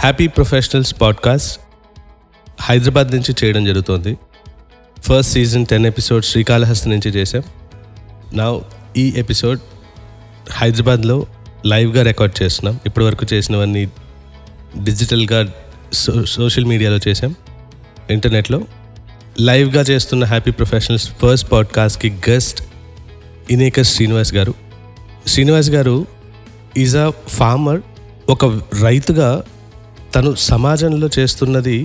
Happy professionals podcast Hyderabad నుంచి చేయడం జరుగుతుంది. ఫస్ట్ సీజన్ 10 ఎపిసోడ్స్ శ్రీకాళహస్తి నుంచి చేసాం. నా ఈ ఎపిసోడ్ హైదరాబాద్లో లైవ్గా రికార్డ్ చేస్తున్నాం. ఇప్పటివరకు చేసినవన్నీ డిజిటల్గా సోషల్ మీడియాలో చేసాం. ఇంటర్నెట్లో లైవ్గా చేస్తున్న హ్యాపీ ప్రొఫెషనల్స్ ఫస్ట్ పాడ్కాస్ట్కి గెస్ట్ ఇనేకర్ శ్రీనివాస్ గారు. శ్రీనివాస్ గారు ఈజ్ అ ఫార్మర్. ఒక రైతుగా తను సమాజంలో చేస్తున్నది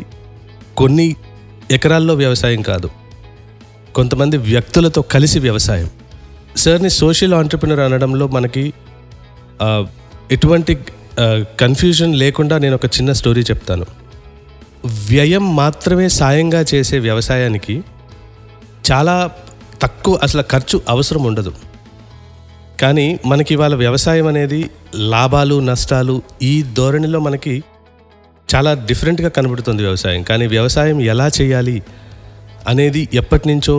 కొన్ని ఎకరాల్లో వ్యవసాయం కాదు, కొంతమంది వ్యక్తులతో కలిసి వ్యవసాయం. సార్ని సోషల్ ఆంటర్ప్రినర్ అనడంలో మనకి ఎటువంటి కన్ఫ్యూజన్ లేకుండా నేను ఒక చిన్న స్టోరీ చెప్తాను. వ్యయం మాత్రమే సాయంగా చేసే వ్యవసాయానికి చాలా తక్కువ, అసలు ఖర్చు అవసరం ఉండదు. కానీ మనకి ఇవాళ వ్యవసాయం అనేది లాభాలు నష్టాలు ఈ ధోరణిలో మనకి చాలా డిఫరెంట్గా కనబడుతుంది వ్యవసాయం. కానీ వ్యవసాయం ఎలా చేయాలి అనేది ఎప్పటి నుంచో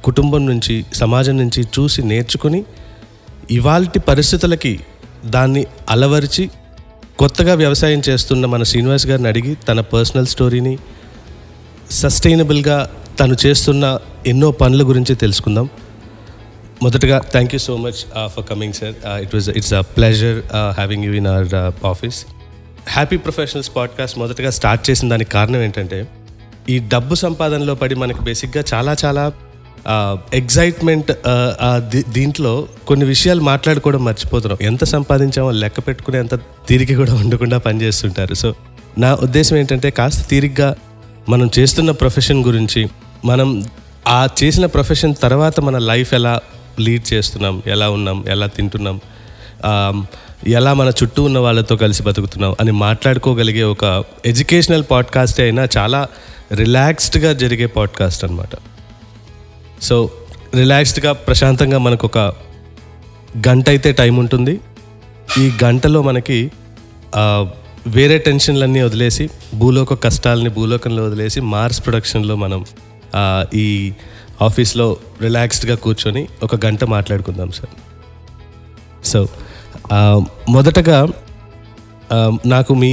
కుటుంబం నుంచి సమాజం నుంచి చూసి నేర్చుకుని ఇవాల్టి పరిస్థితులకి దాన్ని అలవరిచి కొత్తగా వ్యవసాయం చేస్తున్న మన శ్రీనివాస్ గారిని అడిగి తన పర్సనల్ స్టోరీని, సస్టైనబుల్గా తను చేస్తున్న ఎన్నో పనుల గురించి తెలుసుకుందాం. మొదటగా thank you so much for coming sir. It's a pleasure having you in our office. Happy professionals podcast మొదటగా స్టార్ట్ చేసిన దానికి కారణం ఏంటంటే, ఈ డబ్బు సంపాదనలో పడి మనకి బేసిక్గా చాలా ఎగ్జైట్మెంట్, దీంట్లో కొన్ని విషయాలు మాట్లాడుకోవడం మర్చిపోతున్నాం. ఎంత సంపాదించామో లెక్క పెట్టుకునే అంత తీరిక కూడా ఉండకుండా పనిచేస్తుంటారు. సో నా ఉద్దేశం ఏంటంటే, కాస్త తీరిగ్గా మనం చేస్తున్న ప్రొఫెషన్ గురించి, మనం ఆ చేసిన ప్రొఫెషన్ తర్వాత మన లైఫ్ ఎలా లీడ్ చేస్తున్నాం, ఎలా ఉన్నాం, ఎలా తింటున్నాం, ఎలా మన చుట్టూ ఉన్న వాళ్ళతో కలిసి బతుకుతున్నాం అని మాట్లాడుకోగలిగే ఒక ఎడ్యుకేషనల్ పాడ్కాస్ట్ అయినా చాలా రిలాక్స్డ్గా జరిగే పాడ్కాస్ట్ అనమాట. సో రిలాక్స్డ్గా ప్రశాంతంగా మనకు ఒక గంట అయితే టైం ఉంటుంది. ఈ గంటలో మనకి వేరే టెన్షన్లన్నీ వదిలేసి, భూలోక కష్టాలని భూలోకంలో వదిలేసి మార్స్ ప్రొడక్షన్లో మనం ఈ ఆఫీస్లో రిలాక్స్డ్గా కూర్చొని ఒక గంట మాట్లాడుకుందాం సార్. సో మొదటగా నాకు మీ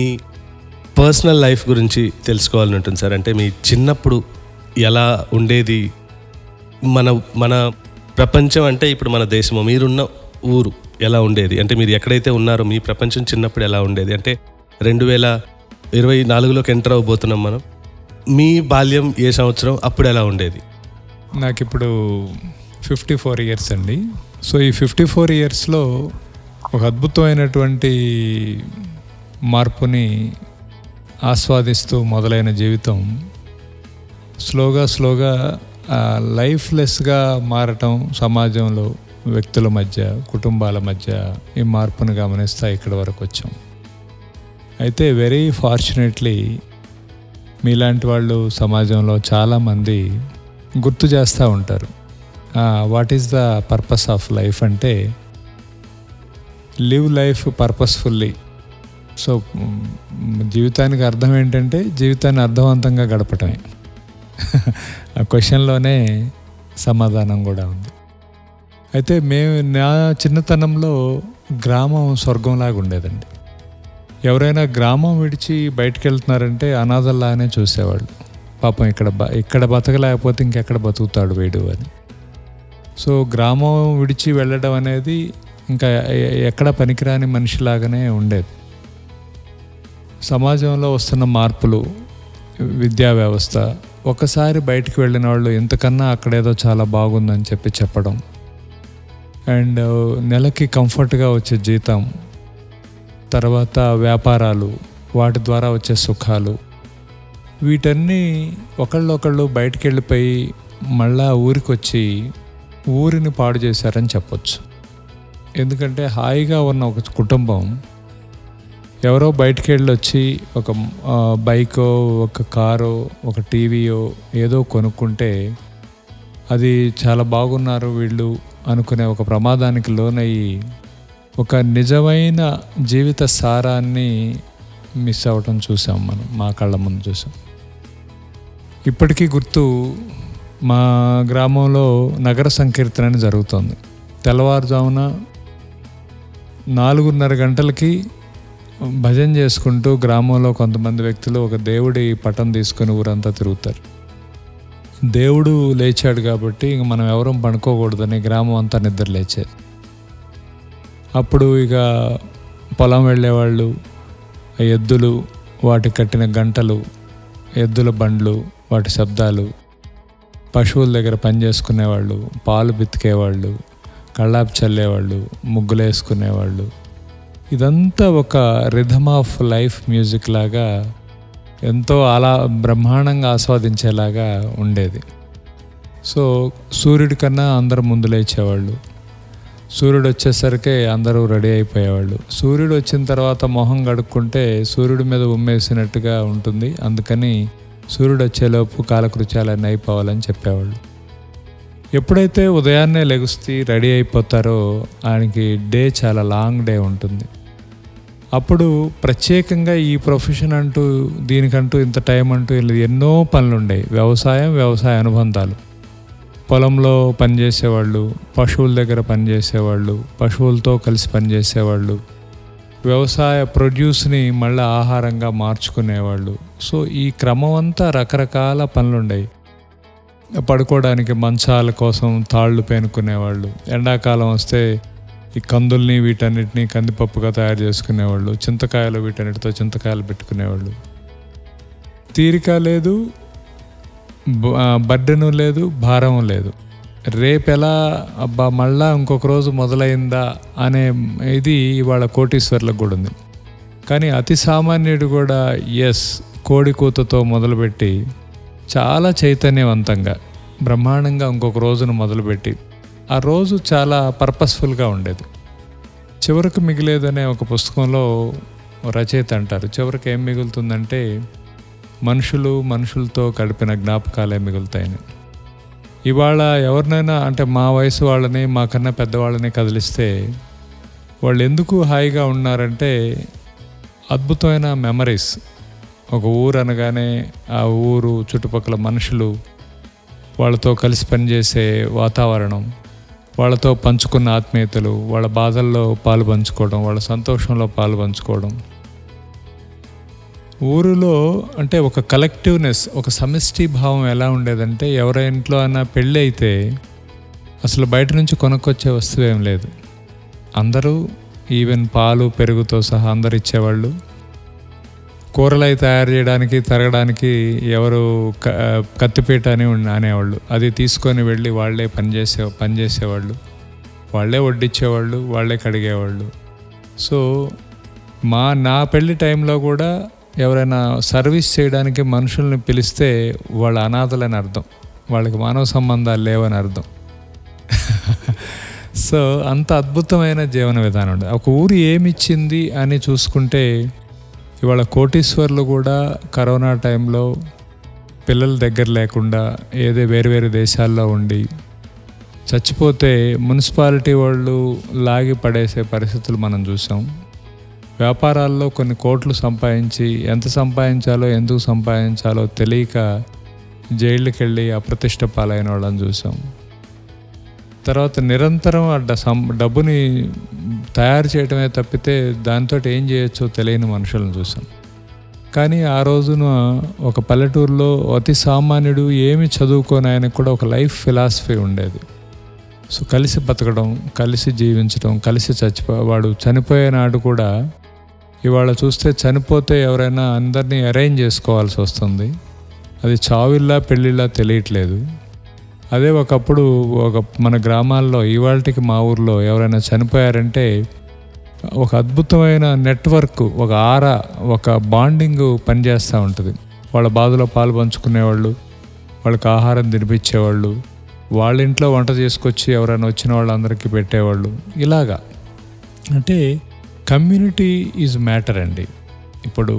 పర్సనల్ లైఫ్ గురించి తెలుసుకోవాలని ఉంటుంది సార్. అంటే మీ చిన్నప్పుడు ఎలా ఉండేది, మన ప్రపంచం అంటే ఇప్పుడు మన దేశము, మీరున్న ఊరు ఎలా ఉండేది, అంటే మీరు ఎక్కడైతే ఉన్నారో మీ ప్రపంచం చిన్నప్పుడు ఎలా ఉండేది, అంటే 2024లోకి ఎంటర్ అవ్వబోతున్నాం మనం. మీ బాల్యం ఏ సంవత్సరం, అప్పుడు ఎలా ఉండేది? నాకు ఇప్పుడు 54 ఇయర్స్ అండి. సో ఈ 54 ఇయర్స్లో ఒక అద్భుతమైనటువంటి మార్పుని ఆస్వాదిస్తూ మొదలైన జీవితం స్లోగా లైఫ్లెస్గా మారటం, సమాజంలో వ్యక్తుల మధ్య, కుటుంబాల మధ్య ఈ మార్పును గమనిస్తా ఇక్కడి వరకు వచ్చాం. అయితే వెరీ ఫార్చునేట్లీ మీలాంటి వాళ్ళు సమాజంలో చాలామంది గుర్తు చేస్తూ ఉంటారు, what is the purpose of life అంటే లివ్ లైఫ్ పర్పస్ఫుల్లీ. సో జీవితానికి అర్థం ఏంటంటే జీవితాన్ని అర్థవంతంగా గడపటమే. ఆ క్వశ్చన్లోనే సమాధానం కూడా ఉంది. అయితే నా చిన్నతనంలో గ్రామం స్వర్గంలాగా ఉండేదండి. ఎవరైనా గ్రామం విడిచి బయటకు వెళ్తున్నారంటే అనాథల్లాగానే చూసేవాళ్ళు. పాపం ఇక్కడ బతకలేకపోతే ఇంకెక్కడ బతుకుతాడు వీడు అని. సో గ్రామం విడిచి వెళ్ళడం అనేది ఇంకా ఎక్కడ పనికిరాని మనిషిలాగానే ఉండేది. సమాజంలో వస్తున్న మార్పులు, విద్యా వ్యవస్థ, ఒకసారి బయటికి వెళ్ళిన వాళ్ళు ఇంతకన్నా అక్కడేదో చాలా బాగుందని చెప్పడం, అండ్ నెలకి కంఫర్ట్గా వచ్చే జీతం, తర్వాత వ్యాపారాలు, వాటి ద్వారా వచ్చే సుఖాలు, వీటన్నీ ఒకళ్ళు బయటికి వెళ్ళిపోయి మళ్ళా ఊరికి వచ్చి ఊరిని పాడు చేశారని చెప్పొచ్చు. ఎందుకంటే హాయిగా ఉన్న ఒక కుటుంబం ఎవరో బయటికి వెళ్ళి వచ్చి ఒక బైకో, ఒక కారో, ఒక టీవీయో ఏదో కొనుక్కుంటే అది చాలా బాగున్నారు వీళ్ళు అనుకునే ఒక ప్రమాదానికి లోనయ్యి ఒక నిజమైన జీవిత సారాన్ని మిస్ అవ్వటం చూసాం మనం, మా కళ్ళ ముందు చూసాం. ఇప్పటికీ గుర్తు, మా గ్రామంలో నగర సంకీర్తన జరుగుతుంది. తెల్లవారుజామున 4:30 గంటలకి భజన చేసుకుంటూ గ్రామంలో కొంతమంది వ్యక్తులు ఒక దేవుడి పటం తీసుకొని ఊరంతా తిరుగుతారు. దేవుడు లేచాడు కాబట్టి ఇంక మనం ఎవరూ పడుకోకూడదని గ్రామం అంతా నిద్ర లేచేది. అప్పుడు ఇక పొలం వెళ్ళేవాళ్ళు, ఎద్దులు, వాటి కట్టిన గంటలు, ఎద్దుల బండ్లు, వాటి శబ్దాలు, పశువుల దగ్గర పని చేసుకునేవాళ్ళు, పాలు బితికేవాళ్ళు, కళ్ళాపు చల్లేవాళ్ళు, ముగ్గులు వేసుకునేవాళ్ళు. ఇదంతా ఒక రిథమ్ ఆఫ్ లైఫ్ మ్యూజిక్ లాగా ఎంతో అలా బ్రహ్మాండంగా ఆస్వాదించేలాగా ఉండేది. సో సూర్యుడి కన్నా అందరూ ముందు లేచేవాళ్ళు. సూర్యుడు వచ్చేసరికి అందరూ రెడీ అయిపోయేవాళ్ళు. సూర్యుడు వచ్చిన తర్వాత మొహం కడుక్కుంటే సూర్యుడి మీద ఉమ్మేసినట్టుగా ఉంటుంది, అందుకని సూర్యుడు వచ్చేలోపు కాలకృత్యాలన్నీ అయిపోవాలని చెప్పేవాళ్ళు. ఎప్పుడైతే ఉదయాన్నే లెగుస్తూ రెడీ అయిపోతారో ఆయనకి డే చాలా లాంగ్ డే ఉంటుంది. అప్పుడు ప్రత్యేకంగా ఈ ప్రొఫెషన్ అంటూ దీనికంటూ ఇంత టైం అంటూ ఎన్నో పనులు ఉండేవి. వ్యవసాయ అనుబంధాలు, పొలంలో పనిచేసేవాళ్ళు, పశువుల దగ్గర పనిచేసేవాళ్ళు, పశువులతో కలిసి పనిచేసేవాళ్ళు, వ్యవసాయ ప్రొడ్యూస్ని మళ్ళీ ఆహారంగా మార్చుకునేవాళ్ళు. సో ఈ క్రమం అంతా రకరకాల పనులుండేవి. పడుకోవడానికి మంచాల కోసం తాళ్ళు పేనుకునేవాళ్ళు, ఎండాకాలం వస్తే ఈ కందుల్ని వీటన్నిటిని కందిపప్పుగా తయారు చేసుకునేవాళ్ళు, చింతకాయలు వీటన్నిటితో చింతకాయలు పెట్టుకునేవాళ్ళు. తీరిక లేదు, బర్డెను లేదు, భారం లేదు. రేపెలా అబ్బా మళ్ళా ఇంకొక రోజు మొదలైందా అనే ఇది ఇవాళ కోటీశ్వర్లకు కూడా ఉంది. కానీ అతి సామాన్యుడు కూడా కోడి కూతతో మొదలుపెట్టి చాలా చైతన్యవంతంగా బ్రహ్మాండంగా ఇంకొక రోజును మొదలుపెట్టి ఆ రోజు చాలా పర్పస్ఫుల్గా ఉండేది. చివరికి మిగిలేదనే ఒక పుస్తకంలో రచయిత అంటారు, చివరికి ఏం మిగులుతుందంటే మనుషులతో గడిపిన జ్ఞాపకాలే మిగులుతాయని. ఇవాళ ఎవరినైనా అంటే మా వయసు వాళ్ళని, మాకన్నా పెద్దవాళ్ళని కదిలిస్తే వాళ్ళు ఎందుకు హాయిగా ఉన్నారంటే అద్భుతమైన మెమరీస్. ఒక ఊరు అనగానే ఆ ఊరు చుట్టుపక్కల మనుషులు, వాళ్ళతో కలిసి పనిచేసే వాతావరణం, వాళ్ళతో పంచుకున్న ఆత్మీయతలు, వాళ్ళ బాధల్లో పాలు పంచుకోవడం, వాళ్ళ సంతోషంలో పాలు పంచుకోవడం. ఊరిలో అంటే ఒక కలెక్టివ్నెస్, ఒక సమిష్టి భావం ఎలా ఉండేదంటే ఎవరి ఇంట్లో అయినా పెళ్ళి అయితే అసలు బయట నుంచి కొనుక్కొచ్చే వస్తువు ఏం లేదు. అందరూ ఈవెన్ పాలు పెరుగుతో సహా అందరు ఇచ్చేవాళ్ళు. కూరలు అవి తయారు చేయడానికి తరగడానికి ఎవరు కత్తిపీట అని అనేవాళ్ళు, అది తీసుకొని వెళ్ళి వాళ్ళే పనిచేసేవాళ్ళు, వాళ్ళే వడ్డిచ్చేవాళ్ళు, వాళ్ళే కడిగేవాళ్ళు. సో నా పెళ్ళి టైంలో కూడా ఎవరైనా సర్వీస్ చేయడానికి మనుషుల్ని పిలిస్తే వాళ్ళ అనాథలని అర్థం, వాళ్ళకి మానవ సంబంధాలు లేవని అర్థం. సో అంత అద్భుతమైన జీవన విధానం ఉండేది. ఒక ఊరు ఏమిచ్చింది అని చూసుకుంటే ఇవాళ కోటీశ్వర్లు కూడా కరోనా టైంలో పిల్లల దగ్గర లేకుండా వేరు దేశాల్లో ఉండి చచ్చిపోతే మున్సిపాలిటీ వాళ్ళు లాగి పడేసే పరిస్థితులు మనం చూసాం. వ్యాపారాల్లో కొన్ని కోట్లు సంపాదించి ఎంత సంపాదించాలో ఎందుకు సంపాదించాలో తెలియక జైళ్ళకి వెళ్ళి అప్రతిష్ట పాలైన వాళ్ళని చూసాం. తర్వాత నిరంతరం డబ్బుని తయారు చేయడమే తప్పితే దాంతో ఏం చేయొచ్చో తెలియని మనుషులను చూసాం. కానీ ఆ రోజున ఒక పల్లెటూరులో అతి సామాన్యుడు ఏమి చదువుకోని ఆయనకు కూడా ఒక లైఫ్ ఫిలాసఫీ ఉండేది. సో కలిసి బతకడం, కలిసి జీవించడం, కలిసి వాడు చనిపోయే నాడు కూడా ఇవాళ చూస్తే చనిపోతే ఎవరైనా అందరినీ అరేంజ్ చేసుకోవాల్సి వస్తుంది. అది చావిల్లా పెళ్ళిళ్ళా తెలియట్లేదు. అదే ఒకప్పుడు మన గ్రామాల్లో ఇవాళకి మా ఊర్లో ఎవరైనా చనిపోయారంటే ఒక అద్భుతమైన నెట్వర్క్, ఒక ఒక బాండింగ్ పనిచేస్తూ ఉంటుంది. వాళ్ళ బాధలో పాలు పంచుకునేవాళ్ళు, వాళ్ళకి ఆహారం తినిపించేవాళ్ళు, వాళ్ళ ఇంట్లో వంట చేసుకొచ్చి ఎవరైనా వచ్చిన వాళ్ళందరికీ పెట్టేవాళ్ళు. ఇలాగా అంటే కమ్యూనిటీ ఈజ్ మ్యాటర్ అండి. ఇప్పుడు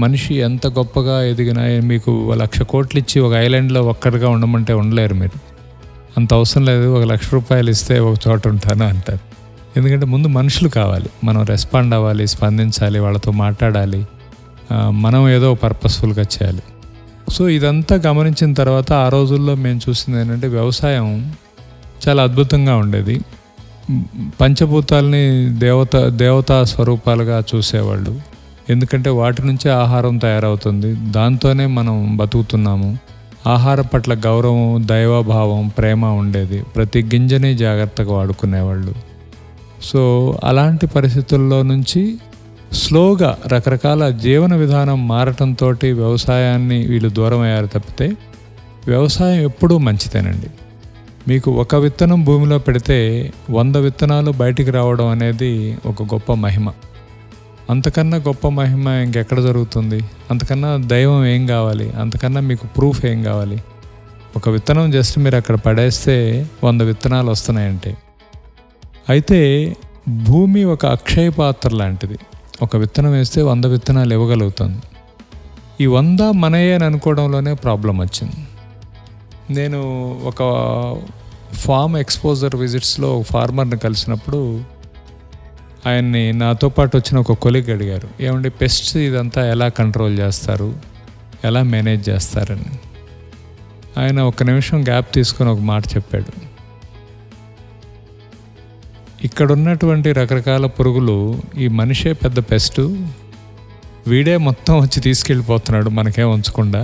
మనిషి ఎంత గొప్పగా ఎదిగినా మీకు 1,00,000 కోట్లు ఇచ్చి ఒక ఐలాండ్లో ఒక్కడిగా ఉండమంటే ఉండలేరు మీరు. అంత అవసరం లేదు, 1,00,000 రూపాయలు ఇస్తే ఒక చోట ఉంటాను అంటారు. ఎందుకంటే ముందు మనుషులు కావాలి, మనం రెస్పాండ్ అవ్వాలి, స్పందించాలి, వాళ్ళతో మాట్లాడాలి, మనం ఏదో పర్పస్ఫుల్గా చేయాలి. సో ఇదంతా గమనించిన తర్వాత ఆ రోజుల్లో మేము చూసింది ఏంటంటే వ్యవసాయం చాలా అద్భుతంగా ఉండేది. పంచభూతాలని దేవతా స్వరూపాలుగా చూసేవాళ్ళు. ఎందుకంటే వాటి నుంచే ఆహారం తయారవుతుంది, దాంతోనే మనం బతుకుతున్నాము. ఆహారం పట్ల గౌరవం, దైవభావం, ప్రేమ ఉండేది. ప్రతి గింజని జాగ్రత్తగా వాడుకునేవాళ్ళు. సో అలాంటి పరిస్థితుల్లో నుంచి స్లోగా రకరకాల జీవన విధానం మారటంతో వ్యవసాయాన్ని వీళ్ళు దూరం అయ్యారు తప్పితే వ్యవసాయం ఎప్పుడూ మంచిదేనండి. మీకు ఒక విత్తనం భూమిలో పెడితే 100 విత్తనాలు బయటికి రావడం అనేది ఒక గొప్ప మహిమ. అంతకన్నా గొప్ప మహిమ ఇంకెక్కడ జరుగుతుంది? అంతకన్నా దైవం ఏం కావాలి? అంతకన్నా మీకు ప్రూఫ్ ఏం కావాలి? ఒక విత్తనం జస్ట్ మీరు అక్కడ పడేస్తే 100 విత్తనాలు వస్తున్నాయంటే. అయితే భూమి ఒక అక్షయ పాత్ర లాంటిది. ఒక విత్తనం వేస్తే 100 విత్తనాలు ఇవ్వగలుగుతుంది. ఈ 100 మనయే అని అనుకోవడంలోనే ప్రాబ్లం వచ్చింది. నేను ఒక ఫామ్ ఎక్స్పోజర్ విజిట్స్లో ఫార్మర్ని కలిసినప్పుడు ఆయన్ని నాతో పాటు వచ్చిన ఒక కొలీగ్ అడిగారు, ఏమండి పెస్ట్స్ ఇదంతా ఎలా కంట్రోల్ చేస్తారు, ఎలా మేనేజ్ చేస్తారని. ఆయన 1 నిమిషం గ్యాప్ తీసుకొని ఒక మాట చెప్పాడు. ఇక్కడ ఉన్నటువంటి రకరకాల పురుగులు, ఈ మనిషే పెద్ద పెస్టు, వీడే మొత్తం వచ్చి తీసుకెళ్ళిపోతున్నాడు మనకేం ఉంచకుండా.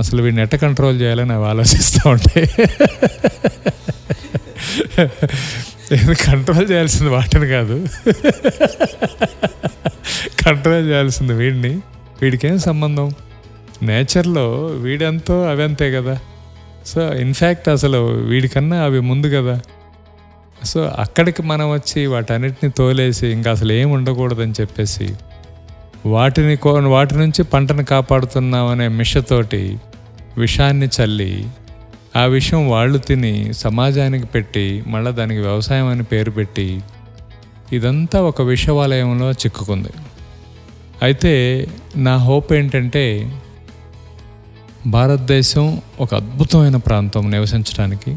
అసలు వీడిని ఎట్ట కంట్రోల్ చేయాలని అవి ఆలోచిస్తూ ఉంటాయి. కంట్రోల్ చేయాల్సింది వాటిని కాదు, కంట్రోల్ చేయాల్సింది వీడిని. వీడికేం సంబంధం? నేచర్లో వీడంతో అవి అంతే కదా. సో ఇన్ఫ్యాక్ట్ అసలు వీడికన్నా అవి ముందు కదా. సో అక్కడికి మనం వచ్చి వాటన్నిటిని తోలేసి ఇంకా అసలు ఏం ఉండకూడదని చెప్పేసి వాటి నుంచి పంటను కాపాడుతున్నామనే మిషతోటి విషాన్ని చల్లి ఆ విషయం వాళ్ళు తిని సమాజానికి పెట్టి మళ్ళీ దానికి వ్యవసాయం అని పేరు పెట్టి ఇదంతా ఒక విషవలయంలో చిక్కుకుంది. అయితే నా హోప్ ఏంటంటే భారతదేశం ఒక అద్భుతమైన ప్రాంతం నివసించడానికి.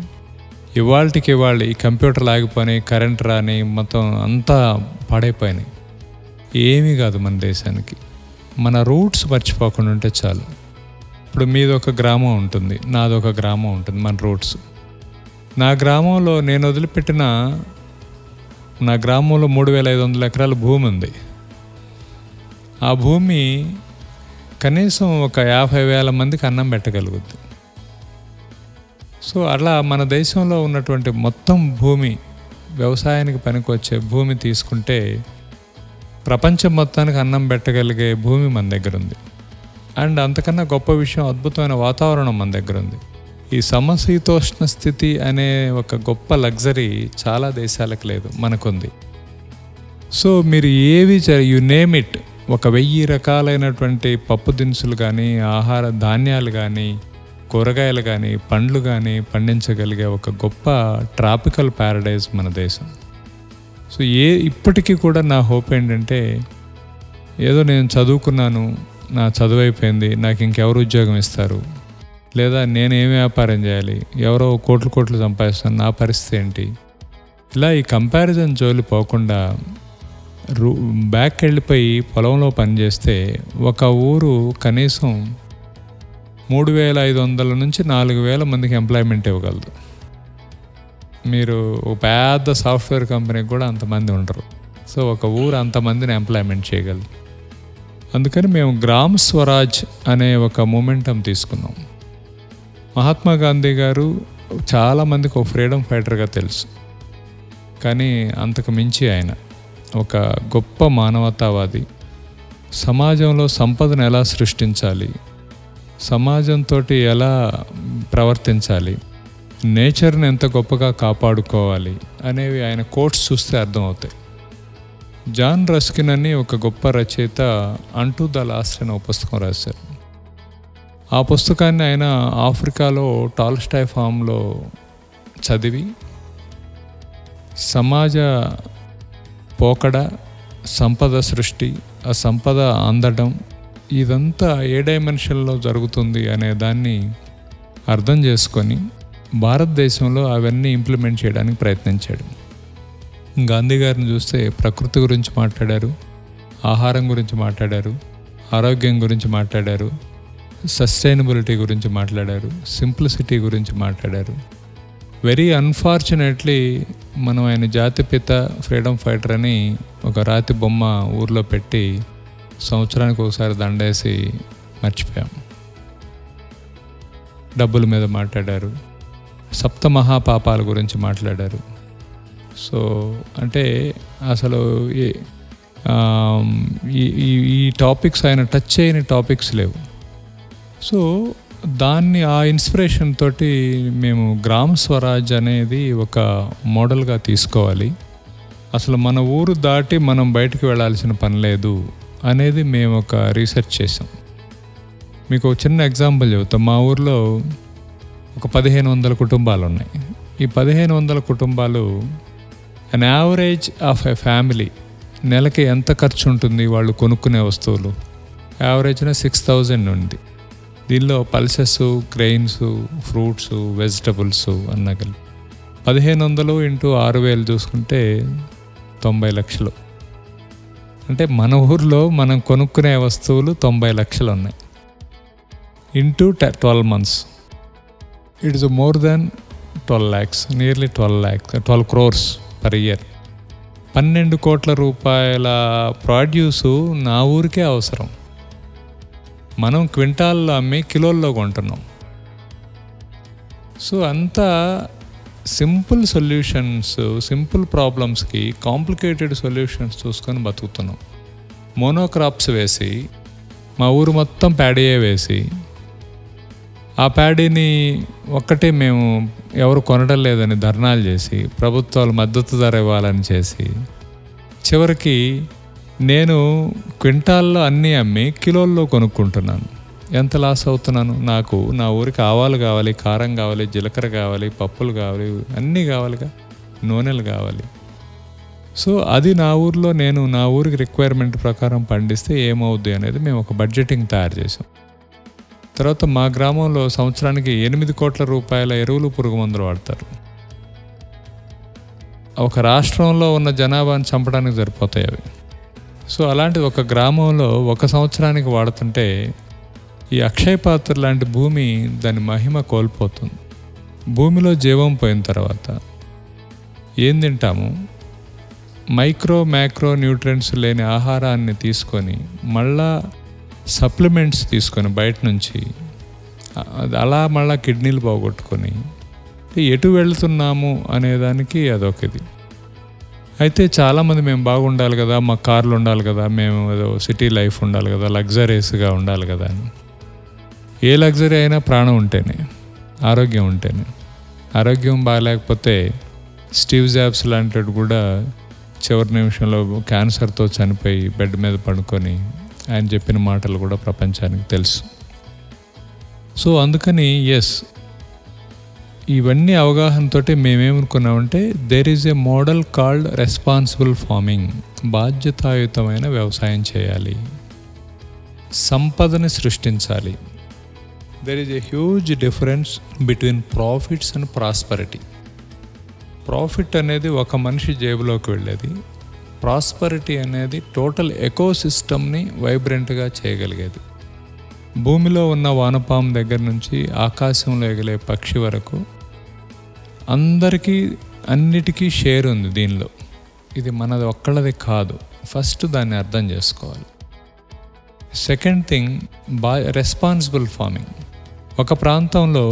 ఇవాళకి ఈ కంప్యూటర్లు ఆగిపోయినాయి, కరెంట్ రాని, మొత్తం అంతా పాడైపోయినాయి. ఏమీ కాదు మన దేశానికి. మన రూట్స్ మర్చిపోకుండా ఉంటే చాలు. ఇప్పుడు మీదొక గ్రామం ఉంటుంది, నాదొక గ్రామం ఉంటుంది, మన రూట్స్. నా గ్రామంలో నేను వదిలిపెట్టిన నా గ్రామంలో 3500 ఎకరాల భూమి ఉంది. ఆ భూమి కనీసం ఒక 50,000 మందికి అన్నం పెట్టగలుగుద్ది. సో అలా మన దేశంలో ఉన్నటువంటి మొత్తం భూమి, వ్యవసాయానికి పనికొచ్చే భూమి తీసుకుంటే ప్రపంచం మొత్తానికి అన్నం పెట్టగలిగే భూమి మన దగ్గర ఉంది. అండ్ అంతకన్నా గొప్ప విషయం, అద్భుతమైన వాతావరణం మన దగ్గర ఉంది. ఈ సమశీతోష్ణ స్థితి అనే ఒక గొప్ప లగ్జరీ చాలా దేశాలకు లేదు, మనకుంది. సో మీరు ఏవి యు నేమ్ ఇట్, 1000 రకాలైనటువంటి పప్పు దినుసులు కానీ, ఆహార ధాన్యాలు కానీ, కూరగాయలు కానీ, పండ్లు కానీ పండించగలిగే ఒక గొప్ప ట్రాపికల్ ప్యారడైజ్ మన దేశం. సో ఇప్పటికీ కూడా నా హోప్ ఏంటంటే, ఏదో నేను చదువుకున్నాను, నా చదువు అయిపోయింది, నాకు ఇంకెవరు ఉద్యోగం ఇస్తారు, లేదా నేను ఏం వ్యాపారం చేయాలి, ఎవరో కోట్లు సంపాదిస్తాను, నా పరిస్థితి ఏంటి, ఇలా ఈ కంపారిజన్ జోలి పోకుండా బ్యాక్ వెళ్ళిపోయి పొలంలో పనిచేస్తే ఒక ఊరు కనీసం 3,500 నుంచి 4,000 మందికి ఎంప్లాయ్మెంట్ ఇవ్వగలదు. మీరు ఒక పెద్ద సాఫ్ట్వేర్ కంపెనీకి కూడా అంతమంది ఉండరు. సో ఒక ఊరు అంతమందిని ఎంప్లాయ్మెంట్ చేయగలదు. అందుకని మేము గ్రామ్ స్వరాజ్ అనే ఒక మూమెంటం తీసుకున్నాం. మహాత్మా గాంధీ గారు చాలామందికి ఒక ఫ్రీడమ్ ఫైటర్గా తెలుసు, కానీ అంతకు మించి ఆయన ఒక గొప్ప మానవతావాది. సమాజంలో సంపదను ఎలా సృష్టించాలి, సమాజంతో ఎలా ప్రవర్తించాలి, నేచర్ని ఎంత గొప్పగా కాపాడుకోవాలి అనేవి ఆయన కోట్స్ చూస్తే అర్థమవుతాయి. జాన్ రస్కిన్ అని ఒక గొప్ప రచయిత అంటూ ద లాస్ట్ అనే ఒక పుస్తకం రాశారు. ఆ పుస్తకాన్ని ఆయన ఆఫ్రికాలో టాల్స్టాయ్ ఫామ్లో చదివి సమాజ పోకడ, సంపద సృష్టి, ఆ సంపద అందడం, ఇదంతా ఏ డైమెన్షన్లో జరుగుతుంది అనే దాన్ని అర్థం చేసుకొని భారతదేశంలో అవన్నీ ఇంప్లిమెంట్ చేయడానికి ప్రయత్నించాడు. గాంధీ గారిని చూస్తే ప్రకృతి గురించి మాట్లాడారు, ఆహారం గురించి మాట్లాడారు, ఆరోగ్యం గురించి మాట్లాడారు, సస్టైనబిలిటీ గురించి మాట్లాడారు, సింప్లిసిటీ గురించి మాట్లాడారు. వెరీ అన్ఫార్చునేట్లీ మనం ఆయన జాతిపిత, ఫ్రీడమ్ ఫైటర్ అని ఒక రాతి బొమ్మ ఊర్లో పెట్టి సంవత్సరానికి ఒకసారి దండేసి మర్చిపోయాం. డబ్బుల మీద మాట్లాడారు, సప్త మహాపాపాల గురించి మాట్లాడారు. సో అంటే అసలు ఈ టాపిక్స్ ఆయన టచ్ చేయని టాపిక్స్ లేవు. సో దాన్ని ఆ ఇన్స్పిరేషన్ తోటి మేము గ్రామ స్వరాజ్ అనేది ఒక మోడల్గా తీసుకోవాలి, అసలు మన ఊరు దాటి మనం బయటకు వెళ్ళాల్సిన పని లేదు అనేది మేము ఒక రీసెర్చ్ చేసాం. మీకు ఒక చిన్న ఎగ్జాంపుల్ చెబుతాం. మా ఊర్లో ఒక 1500 కుటుంబాలు ఉన్నాయి. ఈ 1500 కుటుంబాలు an average of a family నెలకి ఎంత ఖర్చు ఉంటుంది వాళ్ళు కొనుక్కునే వస్తువులు? యావరేజ్న 6000 ఉంది. దీనిలో పల్సెస్, గ్రెయిన్స్, ఫ్రూట్స్, వెజిటబుల్స్ అన్న కలిపి 1500 ఇంటూ 6000 చూసుకుంటే 90 లక్షలు. అంటే మన ఊర్లో మనం కొనుక్కునే వస్తువులు 90 లక్షలు ఉన్నాయి. Into 12 months it is more than 12 lakhs, nearly 12 crores per year. 12 కోట్ల రూపాయల ప్రాడ్యూసు నా ఊరికే అవసరం. మనం క్వింటాల్లో అమ్మి కిలోల్లో కొంటున్నాం. సో అంతా సింపుల్ సొల్యూషన్స్, సింపుల్ ప్రాబ్లమ్స్కి కాంప్లికేటెడ్ సొల్యూషన్స్ చూసుకొని బతుకుతున్నాం. మోనోక్రాప్స్ వేసి మా ఊరు మొత్తం ప్యాడీయే వేసి ఆ ప్యాడీని ఒక్కటే మేము ఎవరు కొనడం లేదని ధర్నాలు చేసి ప్రభుత్వాలు మద్దతు ధర ఇవ్వాలని చేసి చివరికి నేను క్వింటాల్లో అన్నీ అమ్మి కిలోల్లో కొనుక్కుంటున్నాను. ఎంత లాస్ అవుతున్నాను? నాకు నా ఊరికి ఆవాలు కావాలి, కారం కావాలి, జీలకర్ర కావాలి, పప్పులు కావాలి, అన్నీ కావాలిగా, నూనెలు కావాలి. సో అది నా ఊర్లో నేను నా ఊరికి రిక్వైర్మెంట్ ప్రకారం పండిస్తే ఏమవుద్ది అనేది మేము ఒక బడ్జెటింగ్ తయారు చేసాం. తర్వాత మా గ్రామంలో సంవత్సరానికి 8 కోట్ల రూపాయల ఎరువులు, పురుగు మందులు వాడతారు. ఒక రాష్ట్రంలో ఉన్న జనాభాని చంపడానికి సరిపోతాయి అవి. సో అలాంటి ఒక గ్రామంలో ఒక సంవత్సరానికి వాడుతుంటే ఈ అక్షయ పాత్ర లాంటి భూమి దాని మహిమ కోల్పోతుంది. భూమిలో జీవం పోయిన తర్వాత ఏం తింటాము? మైక్రో మ్యాక్రో న్యూట్రియంట్స్ లేని ఆహారాన్ని తీసుకొని మళ్ళా సప్లిమెంట్స్ తీసుకొని బయట నుంచి అలా మళ్ళా కిడ్నీలు పోగొట్టుకొని ఎటు వెళుతున్నాము అనేదానికి అదొక ఇది. అయితే చాలామంది మేము బాగుండాలి కదా, మా కార్లు ఉండాలి కదా, మేము ఏదో సిటీ లైఫ్ ఉండాలి కదా, లగ్జరీస్గా ఉండాలి కదా అని. ఏ లగ్జరీ అయినా ప్రాణం ఉంటేనే, ఆరోగ్యం ఉంటేనే. ఆరోగ్యం బాగాలేకపోతే స్టీవ్ జాబ్స్ లాంటి కూడా చివరి నిమిషంలో క్యాన్సర్తో చనిపోయి బెడ్ మీద పడుకొని ఆయన చెప్పిన మాటలు కూడా ప్రపంచానికి తెలుసు. సో అందుకని ఇవన్నీ అవగాహనతో మేమేమనుకున్నామంటే there is a model called responsible farming. బాధ్యతాయుతమైన వ్యవసాయం చేయాలి, సంపదని సృష్టించాలి. There is a huge difference between profits and prosperity. Profit అనేది ఒక మనిషి జేబులోకి వెళ్ళేది, ప్రాస్పరిటీ అనేది టోటల్ ఎకోసిస్టమ్ని వైబ్రెంట్గా చేయగలిగేది. భూమిలో ఉన్న వానపాము దగ్గర నుంచి ఆకాశంలో ఎగిలే పక్షి వరకు అందరికీ అన్నిటికీ షేర్ ఉంది దీనిలో. ఇది మనది ఒక్కళ్ళది కాదు. ఫస్ట్ దాన్ని అర్థం చేసుకోవాలి. Second thing, responsible farming. ఒక ప్రాంతంలో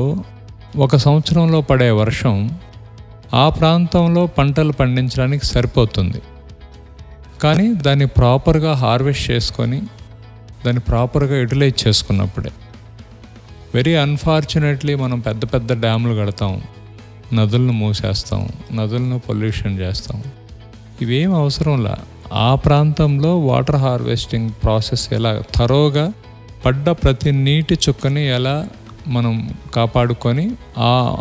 ఒక సంవత్సరంలో పడే వర్షం ఆ ప్రాంతంలో పంటలు పండించడానికి సరిపోతుంది. కానీ దాన్ని ప్రాపర్గా హార్వెస్ట్ చేసుకొని దాన్ని ప్రాపర్గా యూటిలైజ్ చేసుకున్నప్పుడే. వెరీ అన్ఫార్చునేట్లీ మనం పెద్ద పెద్ద డ్యాములు కడతాం, నదులను మూసేస్తాం, నదులను పొల్యూషన్ చేస్తాం. ఇవేం అవసరంలా. ఆ ప్రాంతంలో వాటర్ హార్వెస్టింగ్ ప్రాసెస్ ఎలా థరోగా పడ్డ ప్రతి నీటి చుక్కని ఎలా మనం కాపాడుకొని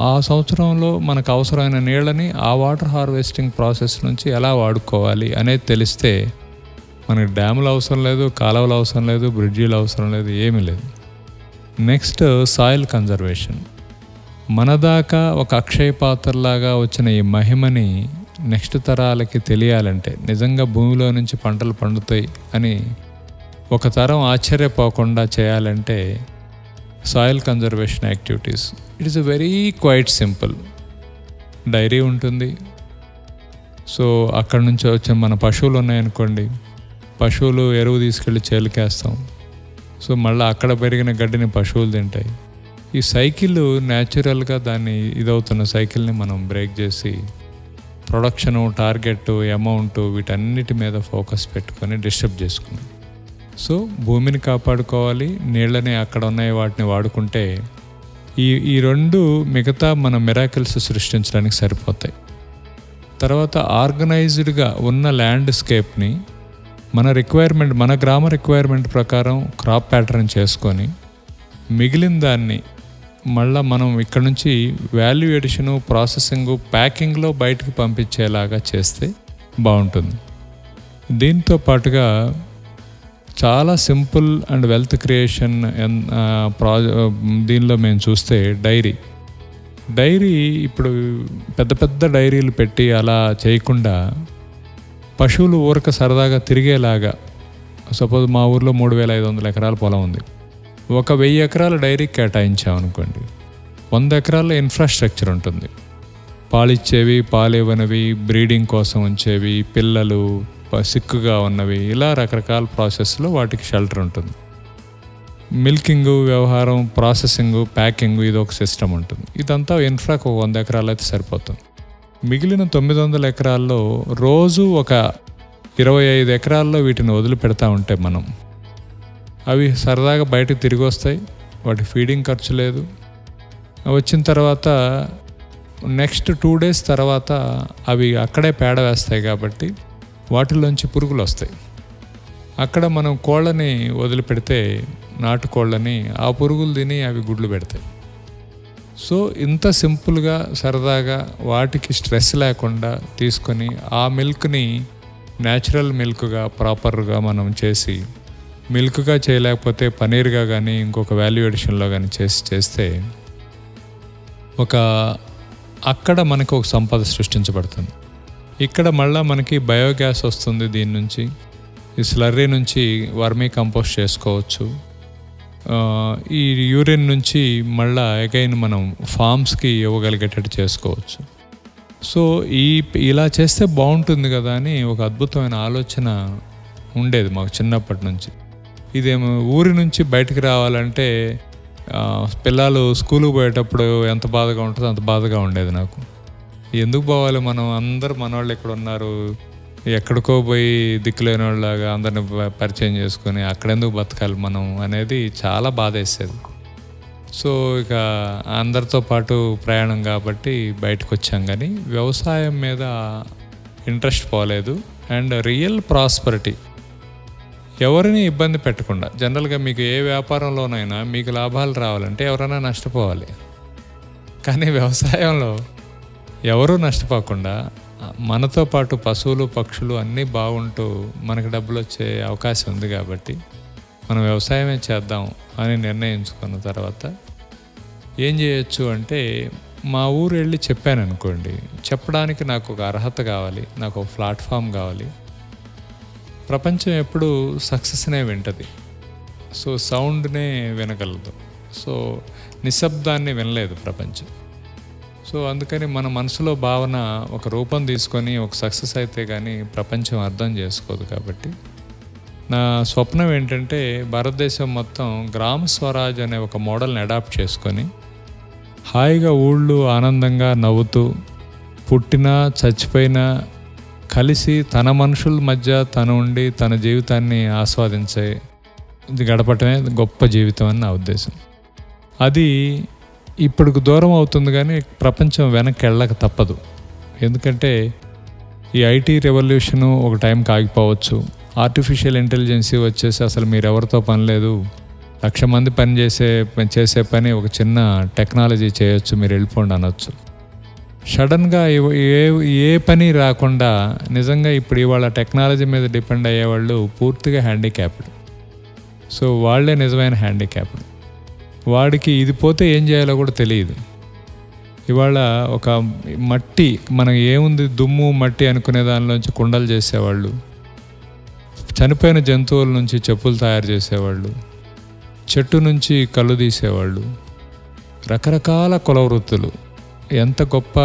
ఆ సంవత్సరంలో మనకు అవసరమైన నీళ్ళని ఆ వాటర్ హార్వెస్టింగ్ ప్రాసెస్ నుంచి ఎలా వాడుకోవాలి అనేది తెలిస్తే మనకి డ్యాములు అవసరం లేదు, కాలువలు అవసరం లేదు, బ్రిడ్జీలు అవసరం లేదు, ఏమీ లేదు. Next, soil conservation. మన దాకా ఒక అక్షయ పాత్రలాగా వచ్చిన ఈ మహిమని నెక్స్ట్ తరాలకి తెలియాలంటే, నిజంగా భూమిలో నుంచి పంటలు పండుతాయి అని ఒక తరం ఆశ్చర్యపోకుండా చేయాలంటే soil conservation activities. It is very quite simple. Dairy ఉంటుంది. సో అక్కడ నుంచి వచ్చే మన పశువులు ఉన్నాయనుకోండి, పశువులు ఎరువు తీసుకెళ్ళి చేలుకేస్తాం. సో మళ్ళీ అక్కడ పెరిగిన గడ్డిని పశువులు తింటాయి. ఈ సైకిల్ న్యాచురల్గా దాన్ని ఇదవుతున్న సైకిల్ని మనం బ్రేక్ చేసి ప్రొడక్షను, టార్గెట్, అమౌంట్ వీటన్నిటి మీద ఫోకస్ పెట్టుకొని డిస్టర్బ్ చేసుకున్నాం. సో భూమిని కాపాడుకోవాలి, నీళ్ళని అక్కడ ఉన్నాయి వాటిని వాడుకుంటే ఈ రెండు మిగతా మన మిరాకిల్స్ సృష్టించడానికి సరిపోతాయి. తర్వాత ఆర్గనైజ్డ్గా ఉన్న ల్యాండ్స్కేప్ని మన రిక్వైర్మెంట్, మన గ్రామ రిక్వైర్మెంట్ ప్రకారం క్రాప్ ప్యాటర్న్ చేసుకొని మిగిలిన దాన్ని మళ్ళీ మనం ఇక్కడ నుంచి వాల్యూ ఎడిషను, ప్రాసెసింగు, ప్యాకింగ్లో బయటకు పంపించేలాగా చేస్తే బాగుంటుంది. దీంతో పాటుగా చాలా సింపుల్ అండ్ వెల్త్ క్రియేషన్ దీనిలో మేము చూస్తే డైరీ ఇప్పుడు పెద్ద పెద్ద డైరీలు పెట్టి అలా చేయకుండా పశువులు ఊరక సరదాగా తిరిగేలాగా, సపోజ్ మా ఊర్లో 3,500 ఎకరాల పొలం ఉంది. 1,000 ఎకరాల డైరీకి కేటాయించామనుకోండి, 100 ఎకరాల్లో ఇన్ఫ్రాస్ట్రక్చర్ ఉంటుంది. పాలిచ్చేవి, పాలివ్వనివి, బ్రీడింగ్ కోసం ఉంచేవి, పిల్లలు సిక్కుగా ఉన్నవి, ఇలా రకరకాల ప్రాసెస్లో వాటికి షెల్టర్ ఉంటుంది. మిల్కింగు వ్యవహారం, ప్రాసెసింగు, ప్యాకింగు, ఇది ఒక సిస్టమ్ ఉంటుంది. ఇదంతా ఇన్ఫ్రాకు 100 ఎకరాలు అయితే సరిపోతుంది. మిగిలిన 900 ఎకరాల్లో రోజు ఒక 25 ఎకరాల్లో వీటిని వదిలిపెడతా ఉంటే మనం, అవి సరదాగా బయటకు తిరిగి వస్తాయి. వాటి ఫీడింగ్ ఖర్చు లేదు. వచ్చిన తర్వాత నెక్స్ట్ 2 days తర్వాత అవి అక్కడే పేడ వేస్తాయి కాబట్టి వాటిల్లోంచి పురుగులు వస్తాయి. అక్కడ మనం కోళ్ళని వదిలిపెడితే, నాటుకోళ్ళని, ఆ పురుగులు తిని అవి గుడ్లు పెడతాయి. సో ఇంత సింపుల్గా సరదాగా వాటికి స్ట్రెస్ లేకుండా తీసుకొని ఆ మిల్క్ని న్యాచురల్ మిల్క్గా ప్రాపర్గా మనం చేసి, మిల్క్గా చేయలేకపోతే పనీర్గా కానీ ఇంకొక వాల్యూ ఎడిషన్లో కానీ చేస్తే అక్కడ మనకు ఒక సంపద సృష్టించబడుతుంది. ఇక్కడ మళ్ళీ మనకి బయోగ్యాస్ వస్తుంది. దీని నుంచి ఈ స్లర్రీ నుంచి వర్మీ కంపోస్ట్ చేసుకోవచ్చు. ఈ యూరిన్ నుంచి మళ్ళీ అగైన్ మనం ఫామ్స్కి ఇవ్వగలిగేటట్టు చేసుకోవచ్చు. సో ఇలా చేస్తే బాగుంటుంది కదా అని ఒక అద్భుతమైన ఆలోచన ఉండేది మాకు చిన్నప్పటి నుంచి. ఇదేమో ఊరి నుంచి బయటకు రావాలంటే పిల్లలు స్కూల్కి పోయేటప్పుడు ఎంత బాధగా ఉంటుందో అంత బాధగా ఉండేది నాకు. ఎందుకు పోవాలి, మనం అందరు మనవాళ్ళు ఇక్కడ ఉన్నారు, ఎక్కడికో పోయి దిక్కులేని వాళ్ళలాగా అందరిని పరిచయం చేసుకొని అక్కడెందుకు బతకాలి మనం అనేది చాలా బాధ వేసేది. సో ఇక అందరితో పాటు ప్రయాణం కాబట్టి బయటకు వచ్చాం. కానీ వ్యవసాయం మీద ఇంట్రెస్ట్ పోలేదు. అండ్ రియల్ ప్రాస్పరిటీ, ఎవరిని ఇబ్బంది పెట్టకుండా, జనరల్గా మీకు ఏ వ్యాపారంలోనైనా మీకు లాభాలు రావాలంటే ఎవరైనా నష్టపోవాలి. కానీ వ్యవసాయంలో ఎవరూ నష్టపోకుండా మనతో పాటు పశువులు, పక్షులు అన్నీ బాగుంటూ మనకు డబ్బులు వచ్చే అవకాశం ఉంది కాబట్టి మనం వ్యవసాయమే చేద్దాం అని నిర్ణయించుకున్న తర్వాత ఏం చేయొచ్చు అంటే, మా ఊరు వెళ్ళి చెప్పాను అనుకోండి, చెప్పడానికి నాకు ఒక అర్హత కావాలి, నాకు ఒక ప్లాట్ఫామ్ కావాలి. ప్రపంచం ఎప్పుడు సక్సెస్నే వింటది, సో సౌండ్నే వినగలదు. సో నిశ్శబ్దాన్ని వినలేదు ప్రపంచం. సో అందుకని మన మనసులో భావన ఒక రూపం తీసుకొని ఒక సక్సెస్ అయితే కానీ ప్రపంచం అర్థం చేసుకోదు. కాబట్టి నా స్వప్నం ఏంటంటే, భారతదేశం మొత్తం గ్రామ స్వరాజ్ అనే ఒక మోడల్ని అడాప్ట్ చేసుకొని హాయిగా ఊళ్ళు ఆనందంగా నవ్వుతూ, పుట్టినా చచ్చిపోయినా కలిసి తన మనుషుల మధ్య తను ఉండి తన జీవితాన్ని ఆస్వాదించే గడపటమే గొప్ప జీవితం అని నా ఉద్దేశం. అది ఇప్పటికి దూరం అవుతుంది కానీ ప్రపంచం వెనక్కి వెళ్ళక తప్పదు. ఎందుకంటే ఈ ఐటీ రెవల్యూషను ఒక టైంకి ఆగిపోవచ్చు. ఆర్టిఫిషియల్ ఇంటెలిజెన్సీ వచ్చేసి అసలు మీరు ఎవరితో పని లేదు, 1,00,000 మంది చేసే పని ఒక చిన్న టెక్నాలజీ చేయొచ్చు, మీరు వెళ్ళిపోండి అనొచ్చు. సడన్గా ఏ పని రాకుండా నిజంగా ఇప్పుడు ఇవాళ టెక్నాలజీ మీద డిపెండ్ అయ్యేవాళ్ళు పూర్తిగా హ్యాండిక్యాప్డ్. సో వాళ్ళే నిజమైన హ్యాండిక్యాప్డ్. వాడికి ఇది పోతే ఏం చేయాలో కూడా తెలియదు. ఇవాళ ఒక మట్టి, మనకి ఏముంది దుమ్ము మట్టి అనుకునే దానిలోంచి కుండలు చేసేవాళ్ళు, చనిపోయిన జంతువుల నుంచి చెప్పులు తయారు చేసేవాళ్ళు, చెట్టు నుంచి కళ్ళు తీసేవాళ్ళు, రకరకాల కుల వృత్తులు ఎంత గొప్ప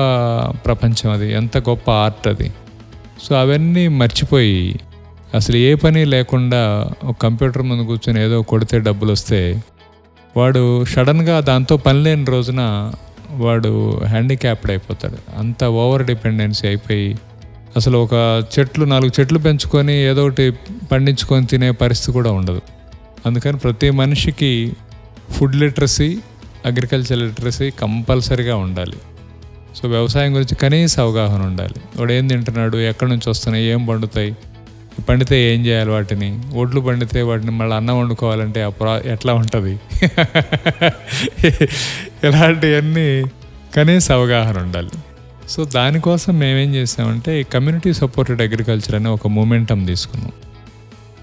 ప్రపంచం అది, ఎంత గొప్ప ఆర్ట్ అది. సో అవన్నీ మర్చిపోయి అసలు ఏ పని లేకుండా ఒక కంప్యూటర్ ముందు కూర్చొని ఏదో కొడితే డబ్బులు వస్తే వాడు సడన్గా దాంతో పని లేని రోజున వాడు హ్యాండిక్యాప్డ్ అయిపోతాడు. అంత ఓవర్ డిపెండెన్సీ అయిపోయి అసలు ఒక 4 చెట్లు పెంచుకొని ఏదో ఒకటి పండించుకొని తినే పరిస్థితి కూడా ఉండదు. అందుకని ప్రతి మనిషికి ఫుడ్ లిటరసీ, అగ్రికల్చర్ లిటరసీ కంపల్సరీగా ఉండాలి. సో వ్యవసాయం గురించి కనీస అవగాహన ఉండాలి. వాడు ఏం తింటున్నాడు, ఎక్కడి నుంచి వస్తున్నాయి, ఏం పండుతాయి, పండితే ఏం చేయాలి, వాటిని ఒడ్లు పండితే వాటిని మళ్ళీ అన్నం వండుకోవాలంటే ఎట్లా ఉంటుంది, ఇలాంటివన్నీ కనీస అవగాహన ఉండాలి. సో దానికోసం మేమేం చేసామంటే కమ్యూనిటీ సపోర్టెడ్ అగ్రికల్చర్ అనే ఒక మూమెంటం తీసుకున్నాం.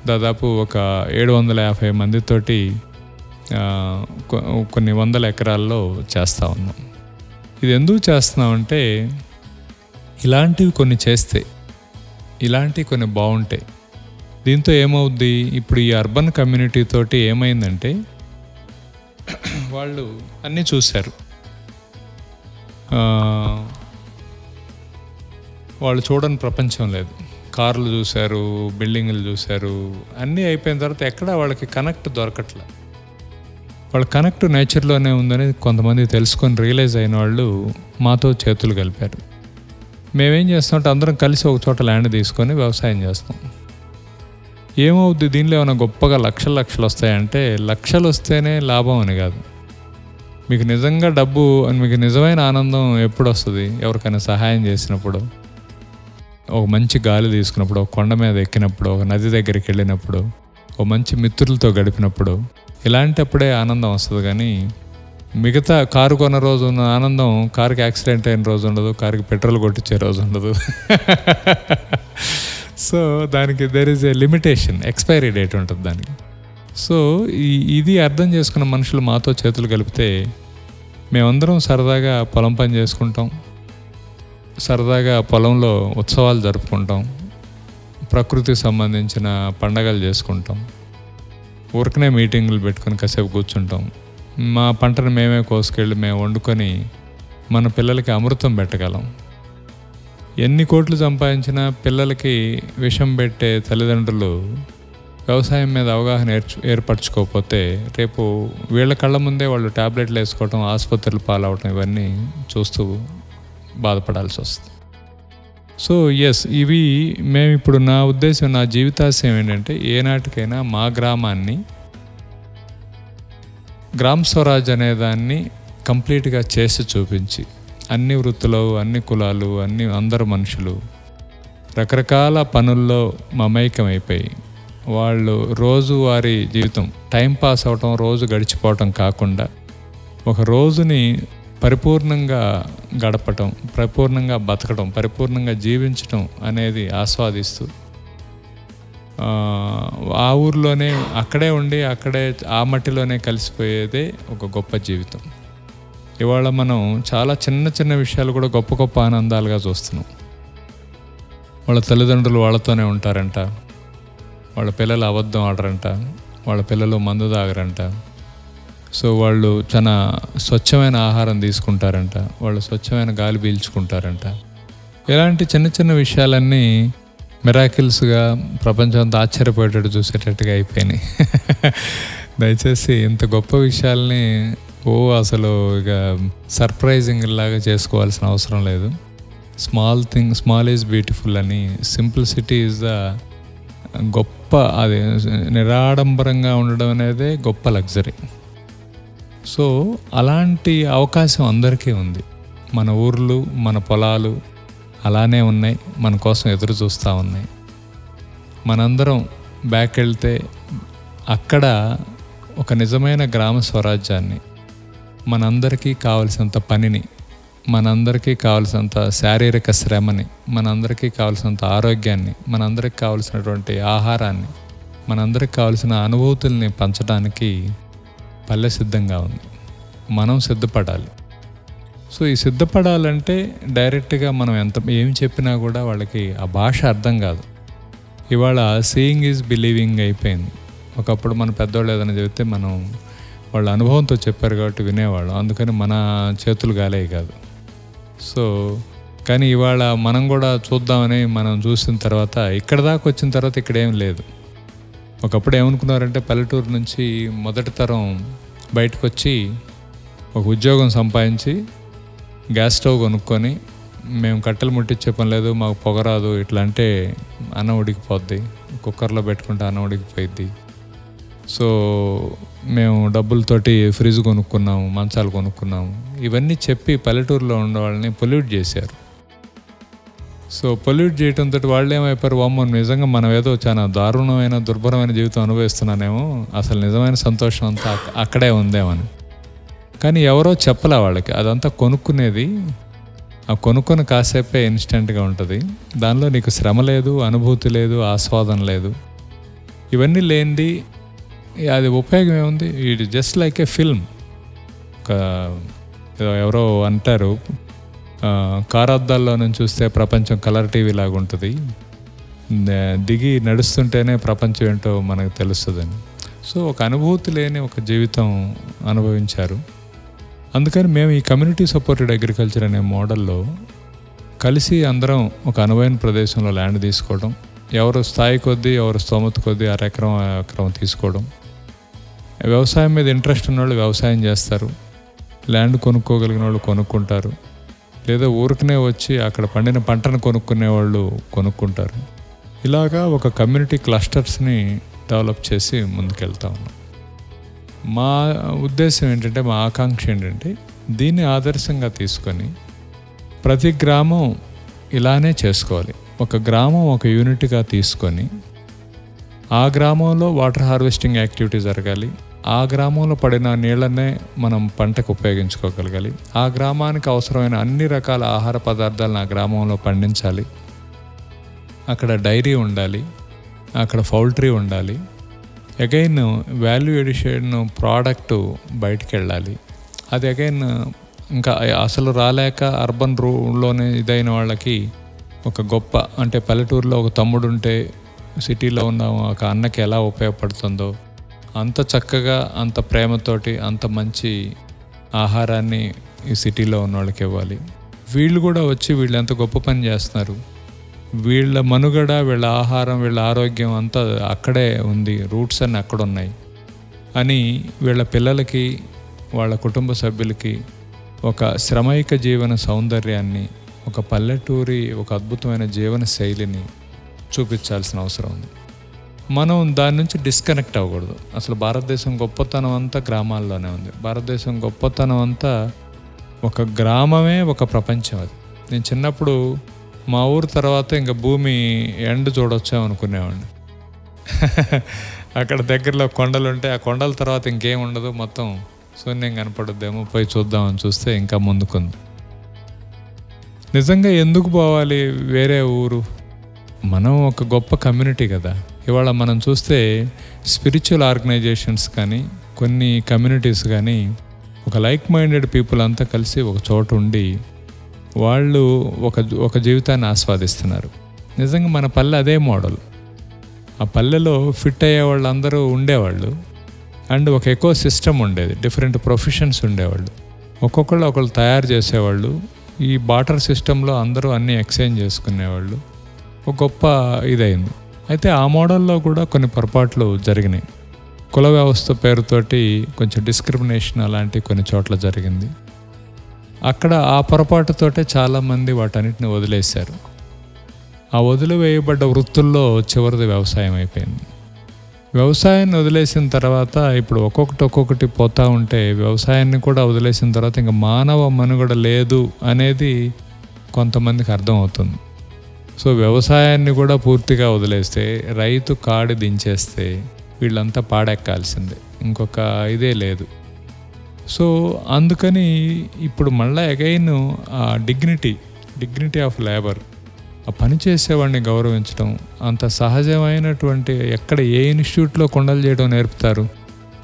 దాదాపు ఒక 750 మందితోటి కొన్ని వందల ఎకరాల్లో చేస్తూ ఉన్నాం. ఇది ఎందుకు చేస్తున్నామంటే ఇలాంటివి కొన్ని చేస్తే, ఇలాంటివి కొన్ని బాగుంటాయి. దీంతో ఏమవుద్ది, ఇప్పుడు ఈ అర్బన్ కమ్యూనిటీ తోటి ఏమైందంటే వాళ్ళు అన్నీ చూశారు. వాళ్ళు చూడని ప్రపంచం లేదు. కార్లు చూశారు, బిల్డింగులు చూశారు, అన్నీ అయిపోయిన తర్వాత ఎక్కడ వాళ్ళకి కనెక్ట్ దొరకట్లే. వాళ్ళ కనెక్ట్ నేచర్లోనే ఉందని కొంతమంది తెలుసుకొని రియలైజ్ అయిన వాళ్ళు మాతో చేతులు కలిపారు. మేమేం చేస్తామంటే అందరం కలిసి ఒక చోట ల్యాండ్ తీసుకొని వ్యవసాయం చేస్తాం. ఏమవుద్ది, దీనిలో ఏమైనా గొప్పగా లక్షలు వస్తాయంటే లక్షలు వస్తేనే లాభం అని కాదు. మీకు నిజంగా డబ్బు, మీకు నిజమైన ఆనందం ఎప్పుడు వస్తుంది, ఎవరికైనా సహాయం చేసినప్పుడు, ఒక మంచి గాలి తీసుకున్నప్పుడు, ఒక కొండ మీద ఎక్కినప్పుడు, ఒక నది దగ్గరికి వెళ్ళినప్పుడు, ఒక మంచి మిత్రులతో గడిపినప్పుడు, ఇలాంటప్పుడే ఆనందం వస్తుంది. కానీ మిగతా కారు కొన్న రోజు ఉన్న ఆనందం కారుకి యాక్సిడెంట్ అయిన రోజు ఉండదు, కారుకి పెట్రోల్ కొట్టించే రోజు ఉండదు. సో దానికి there is A limitation, expiry date ఉంటుంది దానికి. సో ఇది అర్థం చేసుకున్న మనుషులు మాతో చేతులు కలిపితే మేమందరం సరదాగా పొలం పని చేసుకుంటాం, సరదాగా పొలంలో ఉత్సవాలు జరుపుకుంటాం, ప్రకృతికి సంబంధించిన పండగలు చేసుకుంటాం, ఊరికనే మీటింగులు పెట్టుకొని కాసేపు కూర్చుంటాం. మా పంటను మేమే కోసుకెళ్ళి మేము వండుకొని మన పిల్లలకి అమృతం పెట్టగలం. ఎన్ని కోట్లు సంపాదించినా పిల్లలకి విషం పెట్టే తల్లిదండ్రులు వ్యవసాయం మీద అవగాహన ఏర్పరచుకోకపోతే రేపు వీళ్ళ కళ్ళ ముందే వాళ్ళు ట్యాబ్లెట్లు వేసుకోవటం, ఆసుపత్రులు పాలవటం, ఇవన్నీ చూస్తూ బాధపడాల్సి వస్తుంది. సో ఇవి మేము ఇప్పుడు, నా ఉద్దేశం, నా జీవితాశయం ఏంటంటే ఏనాటికైనా మా గ్రామాన్ని గ్రామ స్వరాజ్ అనేదాన్ని కంప్లీట్గా చేసి చూపించి అన్ని వృత్తులు, అన్ని కులాలు, అందరు మనుషులు రకరకాల పనుల్లో మమైకమైపోయి వాళ్ళు రోజువారీ జీవితం టైంపాస్ అవటం, రోజు గడిచిపోవటం కాకుండా ఒక రోజుని పరిపూర్ణంగా గడపటం, పరిపూర్ణంగా బతకడం, పరిపూర్ణంగా జీవించటం అనేది ఆస్వాదిస్తూ ఆ ఊర్లోనే అక్కడే ఉండి అక్కడే ఆ మట్టిలోనే కలిసిపోయేదే ఒక గొప్ప జీవితం. ఇవాళ మనం చాలా చిన్న చిన్న విషయాలు కూడా గొప్ప గొప్ప ఆనందాలుగా చూస్తున్నాం. వాళ్ళ తల్లిదండ్రులు వాళ్ళతోనే ఉంటారంట, వాళ్ళ పిల్లలు అబద్ధం ఆడరంట, వాళ్ళ పిల్లలు మందు తాగరంట, సో వాళ్ళు చాలా స్వచ్ఛమైన ఆహారం తీసుకుంటారంట, వాళ్ళు స్వచ్ఛమైన గాలి పీల్చుకుంటారంట. ఇలాంటి చిన్న చిన్న విషయాలన్నీ మిరాకిల్స్గా ప్రపంచం అంతా ఆశ్చర్యపోయేటట్టు చూసేటట్టుగా అయిపోయినాయి. దయచేసి ఇంత గొప్ప విషయాల్ని అసలు ఇక సర్ప్రైజింగ్ లాగా చేసుకోవాల్సిన అవసరం లేదు. స్మాల్ ఈజ్ బ్యూటిఫుల్ అని, సింప్లిసిటీ ఈజ్ ద గొప్ప, అది నిరాడంబరంగా ఉండడం అనేదే గొప్ప లగ్జరీ. సో అలాంటి అవకాశం అందరికీ ఉంది. మన ఊర్లు, మన పొలాలు అలానే ఉన్నాయి, మన కోసం ఎదురు చూస్తూ ఉన్నాయి. మనందరం బ్యాక్ వెళ్తే అక్కడ ఒక నిజమైన గ్రామ స్వరాజ్యాన్ని, మనందరికీ కావలసినంత పనిని, మనందరికీ కావలసినంత శారీరక శ్రమని, మనందరికీ కావలసినంత ఆరోగ్యాన్ని, మనందరికీ కావలసినటువంటి ఆహారాన్ని, మనందరికీ కావలసిన అనుభూతుల్ని పంచడానికి పల్లె సిద్ధంగా ఉంది. మనం సిద్ధపడాలి. సో ఈ సిద్ధపడాలంటే డైరెక్ట్గా మనం ఏం చెప్పినా కూడా వాళ్ళకి ఆ భాష అర్థం కాదు. ఇవాళ సీయింగ్ ఈజ్ బిలీవింగ్ అయిపోయింది. ఒకప్పుడు మన పెద్దవాళ్ళు ఏదైనా చెబితే మనం వాళ్ళ అనుభవంతో చెప్పారు కాబట్టి వినేవాళ్ళం, అందుకని మన చేతులు గాలే కాదు. సో కానీ ఇవాళ మనం కూడా చూద్దామని మనం చూసిన తర్వాత ఇక్కడ దాకా వచ్చిన తర్వాత ఇక్కడ ఏం లేదు. ఒకప్పుడు ఏమనుకున్నారంటే పల్లెటూరు నుంచి మొదటి తరం బయటకు వచ్చి ఒక ఉద్యోగం సంపాదించి గ్యాస్ స్టవ్ కొనుక్కొని మేము కట్టెలు ముట్టించే పని లేదు, మాకు పొగరాదు, ఇట్లా అంటే అన్నం ఉడికిపోద్ది, కుక్కర్లో పెట్టుకుంటే అన్నం ఉడికిపోయిద్ది. సో మేము డబ్బులతోటి ఫ్రిడ్జ్ కొనుక్కున్నాము, మంచాలు కొనుక్కున్నాము, ఇవన్నీ చెప్పి పల్లెటూరులో ఉన్న వాళ్ళని పొల్యూట్ చేశారు. సో పొల్యూట్ చేయడంతో వాళ్ళు ఏమైపోయారు, అమ్మ నిజంగా మనం ఏదో చాలా దారుణమైన దుర్భరమైన జీవితం అనుభవిస్తున్నానేమో, అసలు నిజమైన సంతోషం అంతా అక్కడే ఉందేమని. కానీ ఎవరో చెప్పలే వాళ్ళకి, అదంతా కొనుక్కునేది, ఆ కొనుక్కొని కాసేపే ఇన్స్టెంట్గా ఉంటుంది, దానిలో నీకు శ్రమ లేదు, అనుభూతి లేదు, ఆస్వాదన లేదు. ఇవన్నీ లేనిది అది ఉపయోగం ఏముంది? It just like a film. ఎవరో అంటారు, కారు అద్దాల్లో నుంచి చూస్తే ప్రపంచం కలర్ టీవీ లాగా ఉంటుంది, దిగి నడుస్తుంటేనే ప్రపంచం ఏంటో మనకు తెలుస్తుందని. సో ఒక అనుభూతి లేని ఒక జీవితం అనుభవించారు. అందుకని మేము ఈ కమ్యూనిటీ సపోర్టెడ్ అగ్రికల్చర్ అనే మోడల్లో కలిసి అందరం ఒక అనువైన ప్రదేశంలో ల్యాండ్ తీసుకోవడం, ఎవరు స్థాయి కొద్దీ ఎవరు స్తోమత కొద్దీ ఎకరం తీసుకోవడం. వ్యవసాయం మీద ఇంట్రెస్ట్ ఉన్నవాళ్ళు వ్యవసాయం చేస్తారు, ల్యాండ్ కొనుక్కోగలిగిన వాళ్ళు కొనుక్కుంటారు, లేదా ఊరికనే వచ్చి అక్కడ పండిన పంటను కొనుక్కునేవాళ్ళు కొనుక్కుంటారు. ఇలాగా ఒక కమ్యూనిటీ క్లస్టర్స్ని డెవలప్ చేసి ముందుకెళ్తా ఉన్నాం. మా ఉద్దేశం ఏంటంటే, మా ఆకాంక్ష ఏంటంటే, దీన్ని ఆదర్శంగా తీసుకొని ప్రతి గ్రామం ఇలానే చేసుకోవాలి. ఒక గ్రామం ఒక యూనిట్గా తీసుకొని ఆ గ్రామంలో వాటర్ హార్వెస్టింగ్ యాక్టివిటీ జరగాలి, ఆ గ్రామంలో పడిన నీళ్ళనే మనం పంటకు ఉపయోగించుకోగలగాలి, ఆ గ్రామానికి అవసరమైన అన్ని రకాల ఆహార పదార్థాలను ఆ గ్రామంలో పండించాలి, అక్కడ డైరీ ఉండాలి, అక్కడ పౌల్ట్రీ ఉండాలి, అగైన్ వాల్యూ ఎడిషన్ ప్రోడక్ట్ బయటికి వెళ్ళాలి. అది అగైన్ ఇంకా అసలు రాలేక అర్బన్ రూల్లోనే ఇదైన వాళ్ళకి ఒక గొప్ప, అంటే పల్లెటూరులో ఒక తమ్ముడు ఉంటే సిటీలో ఉన్న ఒక అన్నకి ఎలా ఉపయోగపడుతుందో అంత చక్కగా, అంత ప్రేమతోటి, అంత మంచి ఆహారాన్ని ఈ సిటీలో ఉన్న వాళ్ళకి ఇవ్వాలి. వీళ్ళు కూడా వచ్చి వీళ్ళు ఎంత గొప్ప పని చేస్తున్నారు, వీళ్ళ మనుగడ, వీళ్ళ ఆహారం, వీళ్ళ ఆరోగ్యం అంతా అక్కడే ఉంది, రూట్స్ అన్నీ అక్కడ ఉన్నాయి అని వీళ్ళ పిల్లలకి, వాళ్ళ కుటుంబ సభ్యులకి ఒక శ్రమైక జీవన సౌందర్యాన్ని, ఒక పల్లెటూరి ఒక అద్భుతమైన జీవన శైలిని చూపించాల్సిన అవసరం ఉంది. మనం దాని నుంచి డిస్కనెక్ట్ అవ్వకూడదు. అసలు భారతదేశం గొప్పతనం అంతా గ్రామాల్లోనే ఉంది. భారతదేశం గొప్పతనం అంతా ఒక గ్రామమే ఒక ప్రపంచం. అది నేను చిన్నప్పుడు మా ఊరు తర్వాత ఇంకా భూమి ఎండ్ చూడొచ్చామనుకునేవాడిని. అక్కడ దగ్గరలో కొండలు ఉంటే ఆ కొండల తర్వాత ఇంకేం ఉండదు, మొత్తం శూన్యం కనపడుద్దేమో, పోయి చూద్దామని చూస్తే ఇంకా ముందుకుంది. నిజంగా ఎందుకు పోవాలి వేరే ఊరు? మనం ఒక గొప్ప కమ్యూనిటీ కదా. ఇవాళ మనం చూస్తే స్పిరిచువల్ ఆర్గనైజేషన్స్ కానీ, కొన్ని కమ్యూనిటీస్ కానీ, ఒక లైక్ మైండెడ్ పీపుల్ అంతా కలిసి ఒక చోట ఉండి వాళ్ళు ఒక జీవితాన్ని ఆస్వాదిస్తున్నారు. నిజంగా మన పల్లె అదే మోడల్. ఆ పల్లెలో ఫిట్ అయ్యే వాళ్ళు అందరూ ఉండేవాళ్ళు, అండ్ ఒక ఎకో సిస్టమ్ ఉండేది, డిఫరెంట్ ప్రొఫెషన్స్ ఉండేవాళ్ళు, ఒక్కొక్కళ్ళు ఒకళ్ళు తయారు చేసేవాళ్ళు. ఈ బాటర్ సిస్టంలో అందరూ అన్నీ ఎక్స్చేంజ్ చేసుకునేవాళ్ళు. ఒక గొప్ప ఇదైంది. అయితే ఆ మోడల్లో కూడా కొన్ని పొరపాట్లు జరిగినాయి. కుల వ్యవస్థ పేరుతోటి కొంచెం డిస్క్రిమినేషన్ అలాంటి కొన్ని చోట్ల జరిగింది. అక్కడ ఆ పొరపాటుతోటే చాలామంది వాటన్నిటిని వదిలేశారు. ఆ వదిలివేయబడ్డ వృత్తుల్లో చివరిది వ్యవసాయం అయిపోయింది. వ్యవసాయాన్ని వదిలేసిన తర్వాత ఇప్పుడు ఒక్కొక్కటి పోతూ ఉంటే, వ్యవసాయాన్ని కూడా వదిలేసిన తర్వాత ఇంకా మానవ మనుగడ లేదు అనేది కొంతమందికి అర్థమవుతుంది. సో వ్యవసాయాన్ని కూడా పూర్తిగా వదిలేస్తే, రైతు కాడి దించేస్తే వీళ్ళంతా పాడెక్కాల్సిందే, ఇంకొక ఇదే లేదు. సో అందుకని ఇప్పుడు మళ్ళీ అగైన్ ఆ డిగ్నిటీ ఆఫ్ లేబర్, ఆ పని చేసేవాడిని గౌరవించడం, అంత సహజమైనటువంటి, ఎక్కడ ఏ ఇన్స్టిట్యూట్లో కొండలు చేయడం నేర్పుతారు?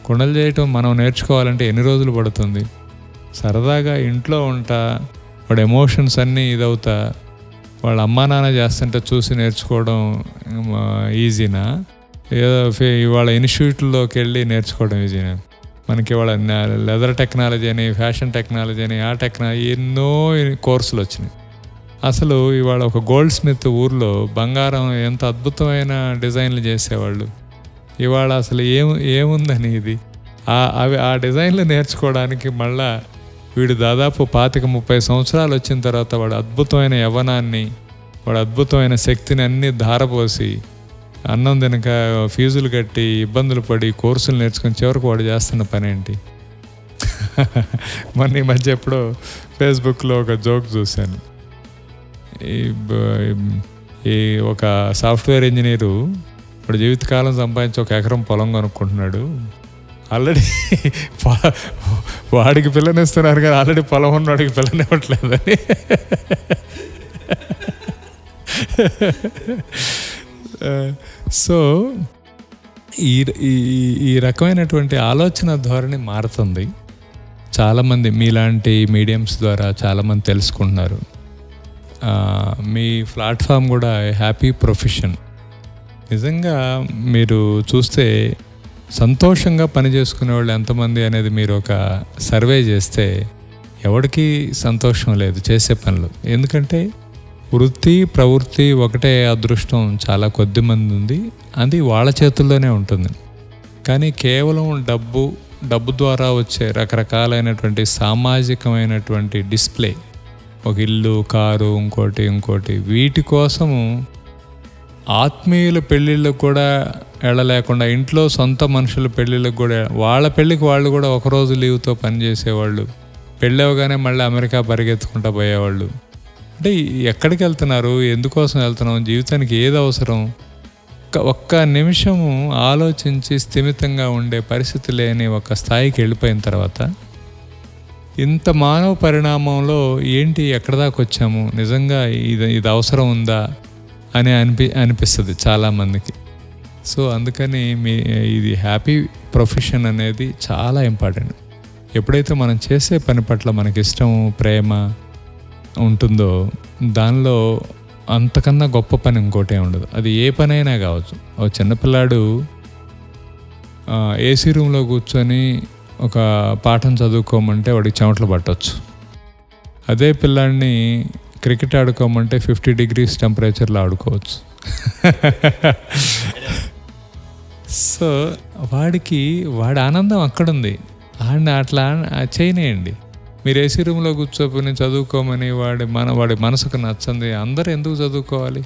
కొండలు చేయటం మనం నేర్చుకోవాలంటే ఎన్ని రోజులు పడుతుంది? సరదాగా ఇంట్లో ఉంటా, వాడు ఎమోషన్స్ అన్నీ ఇదవుతా, వాళ్ళ అమ్మా నాన్న చేస్తుంటే చూసి నేర్చుకోవడం ఈజీనా? ఏదో ఇవాళ ఇన్స్టిట్యూట్లోకి వెళ్ళి నేర్చుకోవడం ఈజీనా? మనకి ఇవాళ లెదర్ టెక్నాలజీ అని, ఫ్యాషన్ టెక్నాలజీ అని, ఆ టెక్నాలజీ ఎన్నో కోర్సులు వచ్చినాయి. అసలు ఇవాళ ఒక గోల్డ్ స్మిత్ ఊర్లో బంగారం ఎంత అద్భుతమైన డిజైన్లు చేసేవాళ్ళు. ఇవాళ అసలు ఏముందని ఇది ఆ డిజైన్లు నేర్చుకోవడానికి మళ్ళా వీడు దాదాపు 25-30 సంవత్సరాలు వచ్చిన తర్వాత వాడు అద్భుతమైన యవ్వనాన్ని, వాడు అద్భుతమైన శక్తిని అన్నీ ధారపోసి అన్నం తినక ఫీజులు కట్టి ఇబ్బందులు పడి కోర్సులు నేర్చుకుని చివరికి వాడు చేస్తున్న పని ఏంటి? మొన్న ఈ మధ్య ఎప్పుడో ఫేస్బుక్లో ఒక జోక్ చూశాను. ఈ ఒక సాఫ్ట్వేర్ ఇంజనీరు వాడు జీవితకాలం సంపాదించి 1 ఎకరం పొలం కొనుక్కుంటున్నాడు. ఆల్రెడీ వాడికి పిల్లనిస్తున్నారు కానీ ఆల్రెడీ పొలం ఉన్నవాడికి పిల్లనివ్వట్లేదని. సో ఈ రకమైనటువంటి ఆలోచన ధోరణి మారుతుంది. చాలామంది మీలాంటి మీడియంస్ ద్వారా చాలామంది తెలుసుకుంటున్నారు. మీ ప్లాట్ఫామ్ కూడా హ్యాపీ ప్రొఫెషన్. నిజంగా మీరు చూస్తే సంతోషంగా పని చేసుకునే వాళ్ళు ఎంతమంది అనేది మీరు ఒక సర్వే చేస్తే ఎవరికి సంతోషం లేదు చేసే పనులు. ఎందుకంటే వృత్తి ప్రవృత్తి ఒకటే అదృష్టం చాలా కొద్ది మంది ఉంది, అది వాళ్ళ చేతుల్లోనే ఉంటుంది. కానీ కేవలం డబ్బు ద్వారా వచ్చే రకరకాలైనటువంటి సామాజికమైనటువంటి డిస్ప్లే, ఒక ఇల్లు, కారు, ఇంకోటి వీటి కోసము ఆత్మీయుల పెళ్ళిళ్ళకు కూడా వెళ్ళలేకుండా, ఇంట్లో సొంత మనుషుల పెళ్ళిళ్ళకు కూడా, వాళ్ళ పెళ్ళికి వాళ్ళు కూడా ఒకరోజు లీవ్తో పనిచేసేవాళ్ళు, పెళ్ళవగానే మళ్ళీ అమెరికా పరిగెత్తుకుంటూ పోయేవాళ్ళు. అంటే ఎక్కడికి వెళ్తున్నారు, ఎందుకోసం వెళ్తున్నాం, జీవితానికి ఏది అవసరం, ఒక్క నిమిషము ఆలోచించి స్థిమితంగా ఉండే పరిస్థితి లేని ఒక స్థాయికి వెళ్ళిపోయిన తర్వాత ఇంత మానవ పరిణామంలో ఏంటి ఎక్కడ దాకా వచ్చాము, నిజంగా ఇది అవసరం ఉందా అని అనిపిస్తుంది చాలామందికి. సో అందుకని ఇది హ్యాపీ ప్రొఫెషన్ అనేది చాలా ఇంపార్టెంట్. ఎప్పుడైతే మనం చేసే పని పట్ల మనకి ఇష్టం, ప్రేమ ఉంటుందో దానిలో అంతకన్నా గొప్ప పని ఇంకోటే ఉండదు. అది ఏ పనైనా కావచ్చు. ఒక చిన్నపిల్లాడు ఏసీ రూమ్లో కూర్చొని ఒక పాఠం చదువుకోమంటే వాడికి చెమటలు పట్టవచ్చు. అదే పిల్లాడిని క్రికెట్ ఆడుకోమంటే 50 degrees టెంపరేచర్లో ఆడుకోవచ్చు. సో వాడి ఆనందం అక్కడుంది. అట్లా చేయనేయండి. మీరు ఏసీ రూమ్లో కూర్చోపోయి చదువుకోమని వాడి మనసుకు నచ్చంది. అందరు ఎందుకు చదువుకోవాలి?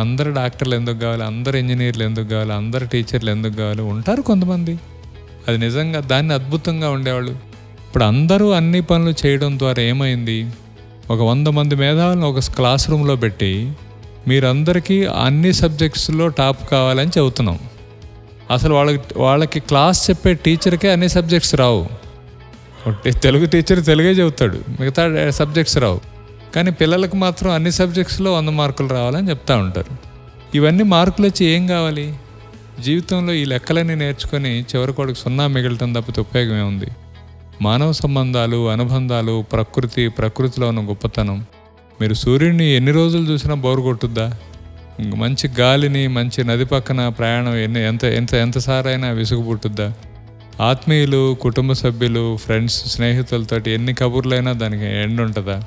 అందరు డాక్టర్లు ఎందుకు కావాలి? అందరు ఇంజనీర్లు ఎందుకు కావాలి? అందరు టీచర్లు ఎందుకు కావాలి? ఉంటారు కొంతమంది, అది నిజంగా దాన్ని అద్భుతంగా ఉండేవాళ్ళు. ఇప్పుడు అందరూ అన్ని పనులు చేయడం ద్వారా ఏమైంది, ఒక 100 మంది మేధావులను ఒక క్లాస్ రూమ్లో పెట్టి మీరందరికీ అన్ని సబ్జెక్ట్స్లో టాప్ కావాలని చెబుతున్నాం. అసలు వాళ్ళకి క్లాస్ చెప్పే టీచర్కే అన్ని సబ్జెక్ట్స్ రావు. తెలుగు టీచర్ తెలుగే చెబుతాడు, మిగతా సబ్జెక్ట్స్ రావు. కానీ పిల్లలకు మాత్రం అన్ని సబ్జెక్ట్స్లో 100 మార్కులు రావాలని చెప్తూ ఉంటారు. ఇవన్నీ మార్కులు వచ్చి ఏం కావాలి? జీవితంలో ఈ లెక్కలన్నీ నేర్చుకొని చివరికి వాడికి 0 మిగలటం తప్పితే ఉపయోగం ఏముంది? మానవ సంబంధాలు, అనుబంధాలు, ప్రకృతిలో ఉన్న గొప్పతనం. మీరు సూర్యుడిని ఎన్ని రోజులు చూసినా బోరు కొట్టుద్దా? మంచి గాలిని, మంచి నది పక్కన ప్రయాణం ఎంతసారైనా విసుగు పుట్టుద్దా? ఆత్మీయులు, కుటుంబ సభ్యులు, ఫ్రెండ్స్, స్నేహితులతో ఎన్ని కబుర్లైనా దానికి ఎండ్ ఉంటుందా?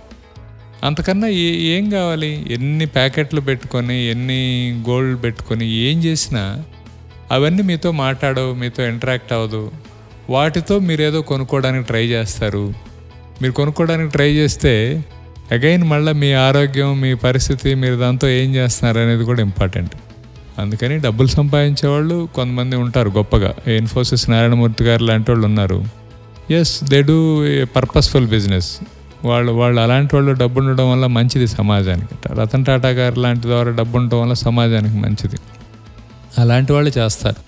అంతకన్నా ఏం కావాలి? ఎన్ని ప్యాకెట్లు పెట్టుకొని, ఎన్ని గోల్డ్ పెట్టుకొని ఏం చేసినా అవన్నీ మీతో మాట్లాడవు, మీతో ఇంటరాక్ట్ అవ్వదు. వాటితో మీరేదో కొనుక్కోవడానికి ట్రై చేస్తారు. మీరు కొనుక్కోవడానికి ట్రై చేస్తే అగైన్ మళ్ళీ మీ ఆరోగ్యం, మీ పరిస్థితి, మీరు దాంతో ఏం చేస్తున్నారు అనేది కూడా ఇంపార్టెంట్. అందుకని డబ్బులు సంపాదించేవాళ్ళు కొంతమంది ఉంటారు గొప్పగా. ఇన్ఫోసిస్ నారాయణమూర్తి గారు లాంటి వాళ్ళు ఉన్నారు. Yes, they do purposeful business. వాళ్ళు అలాంటి వాళ్ళు డబ్బు ఉండడం వల్ల మంచిది సమాజానికి. రతన్ టాటా గారు లాంటి ద్వారా డబ్బు ఉండటం వల్ల సమాజానికి మంచిది. అలాంటి వాళ్ళు చేస్తారు.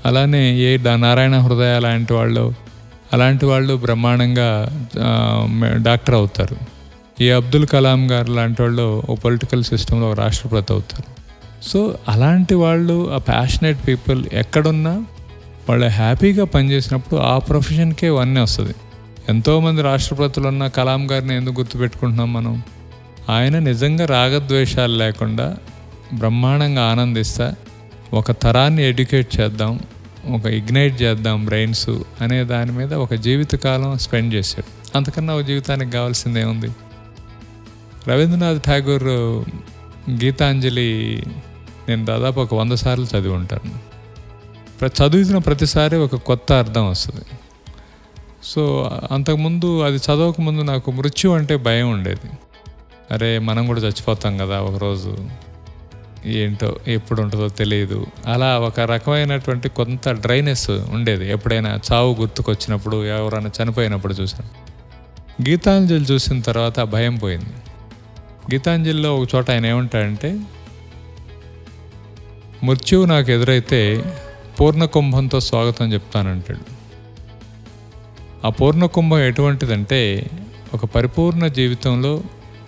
అలానే నారాయణ హృదయ అలాంటి వాళ్ళు బ్రహ్మాండంగా డాక్టర్ అవుతారు. అబ్దుల్ కలాం గారు లాంటి వాళ్ళు ఓ పొలిటికల్ సిస్టంలో రాష్ట్రపతి అవుతారు. సో అలాంటి వాళ్ళు, ఆ ప్యాషనేట్ పీపుల్ ఎక్కడున్నా వాళ్ళు హ్యాపీగా పనిచేసినప్పుడు ఆ ప్రొఫెషన్కే వన్నీ వస్తుంది. ఎంతోమంది రాష్ట్రపతులు ఉన్న కలాం గారిని ఎందుకు గుర్తుపెట్టుకుంటున్నాం మనం? ఆయన నిజంగా రాగద్వేషాలు లేకుండా బ్రహ్మాండంగా ఆనందిస్తా ఒక తరాన్ని ఎడ్యుకేట్ చేద్దాం, ఒక ఇగ్నైట్ చేద్దాం బ్రెయిన్స్ అనే దాని మీద ఒక జీవితకాలం స్పెండ్ చేశాడు. అంతకన్నా ఒక జీవితానికి కావాల్సింది ఏముంది? రవీంద్రనాథ్ ఠాగూర్ గీతాంజలి నేను దాదాపు ఒక 100 సార్లు చదివి ఉంటాను. చదివిన ప్రతిసారి ఒక కొత్త అర్థం వస్తుంది. సో అంతకుముందు అది చదవకముందు నాకు మృత్యు అంటే భయం ఉండేది. అరే మనం కూడా చచ్చిపోతాం కదా ఒకరోజు, ఏంటో ఎప్పుడు ఉంటుందో తెలియదు, అలా ఒక రకమైనటువంటి కొంత డ్రైనెస్ ఉండేది. ఎప్పుడైనా చావు గుర్తుకొచ్చినప్పుడు, ఎవరైనా చనిపోయినప్పుడు చూసాను. గీతాంజలి చూసిన తర్వాత ఆ భయం పోయింది. గీతాంజలిలో ఒక చోట ఆయన ఏమంటాడంటే, మృత్యువు నాకు ఎదురైతే పూర్ణకుంభంతో స్వాగతం చెప్తానంటాడు. ఆ పూర్ణకుంభం ఎటువంటిదంటే, ఒక పరిపూర్ణ జీవితంలో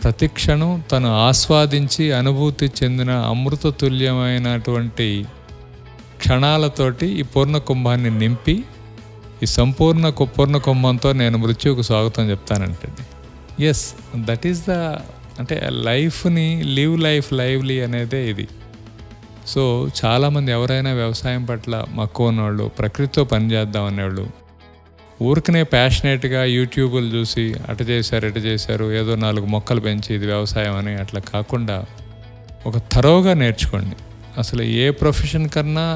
ప్రతి క్షణం తను ఆస్వాదించి అనుభూతి చెందిన అమృతతుల్యమైనటువంటి క్షణాలతోటి ఈ పూర్ణకుంభాన్ని నింపి, ఈ సంపూర్ణ పూర్ణకుంభంతో నేను మృత్యువుకు స్వాగతం చెప్తానంటండి. ఎస్, దట్ ఈస్ ద, అంటే లైఫ్ని లైవ్లీ అనేదే ఇది. సో చాలామంది ఎవరైనా వ్యవసాయం పట్ల మక్కువ ఉన్నవాళ్ళు, ప్రకృతితో పనిచేద్దాం అనేవాళ్ళు, ఊరికనే ప్యాషనేట్గా యూట్యూబ్లు చూసి అటు చేశారు ఏదో 4 మొక్కలు పెంచి ఇది వ్యవసాయం అని అట్లా కాకుండా ఒక థరోగా నేర్చుకోండి. అసలు ఏ ప్రొఫెషన్ కన్నా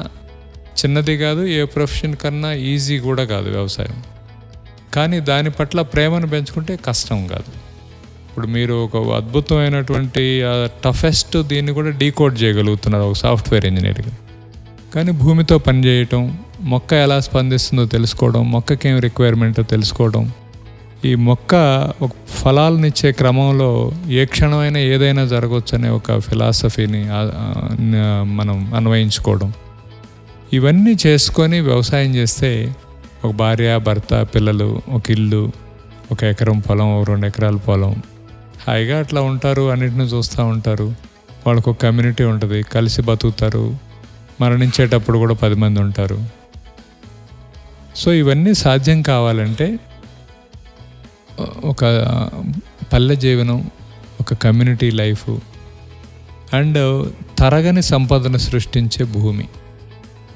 చిన్నది కాదు, ఏ ప్రొఫెషన్ కన్నా ఈజీ కూడా కాదు వ్యవసాయం. కానీ దాని పట్ల ప్రేమను పెంచుకుంటే కష్టం కాదు. ఇప్పుడు మీరు ఒక అద్భుతమైనటువంటి టఫెస్ట్ దీన్ని కూడా డీకోడ్ చేయగలుగుతున్నారు ఒక సాఫ్ట్వేర్ ఇంజనీర్గా. కానీ భూమితో పనిచేయటం, మొక్క ఎలా స్పందిస్తుందో తెలుసుకోవడం, మొక్కకి ఏం రిక్వైర్మెంటో తెలుసుకోవడం, ఈ మొక్క ఒక ఫలాలనిచ్చే క్రమంలో ఏ క్షణమైనా ఏదైనా జరగవచ్చు అనే ఒక ఫిలాసఫీని మనం అన్వయించుకోవడం, ఇవన్నీ చేసుకొని వ్యవసాయం చేస్తే ఒక భార్య, భర్త, పిల్లలు, ఒక ఇల్లు, 1 ఎకరం పొలం, 2 ఎకరాల పొలం, హాయిగా అట్లా ఉంటారు. అన్నిటిని చూస్తూ ఉంటారు. వాళ్ళకు ఒక కమ్యూనిటీ ఉంటుంది, కలిసి బతుకుతారు. మరణించేటప్పుడు కూడా 10 మంది ఉంటారు. సో ఇవన్నీ సాధ్యం కావాలంటే ఒక పల్లె జీవనం, ఒక కమ్యూనిటీ లైఫ్ అండ్ తరగని సంపదను సృష్టించే భూమి.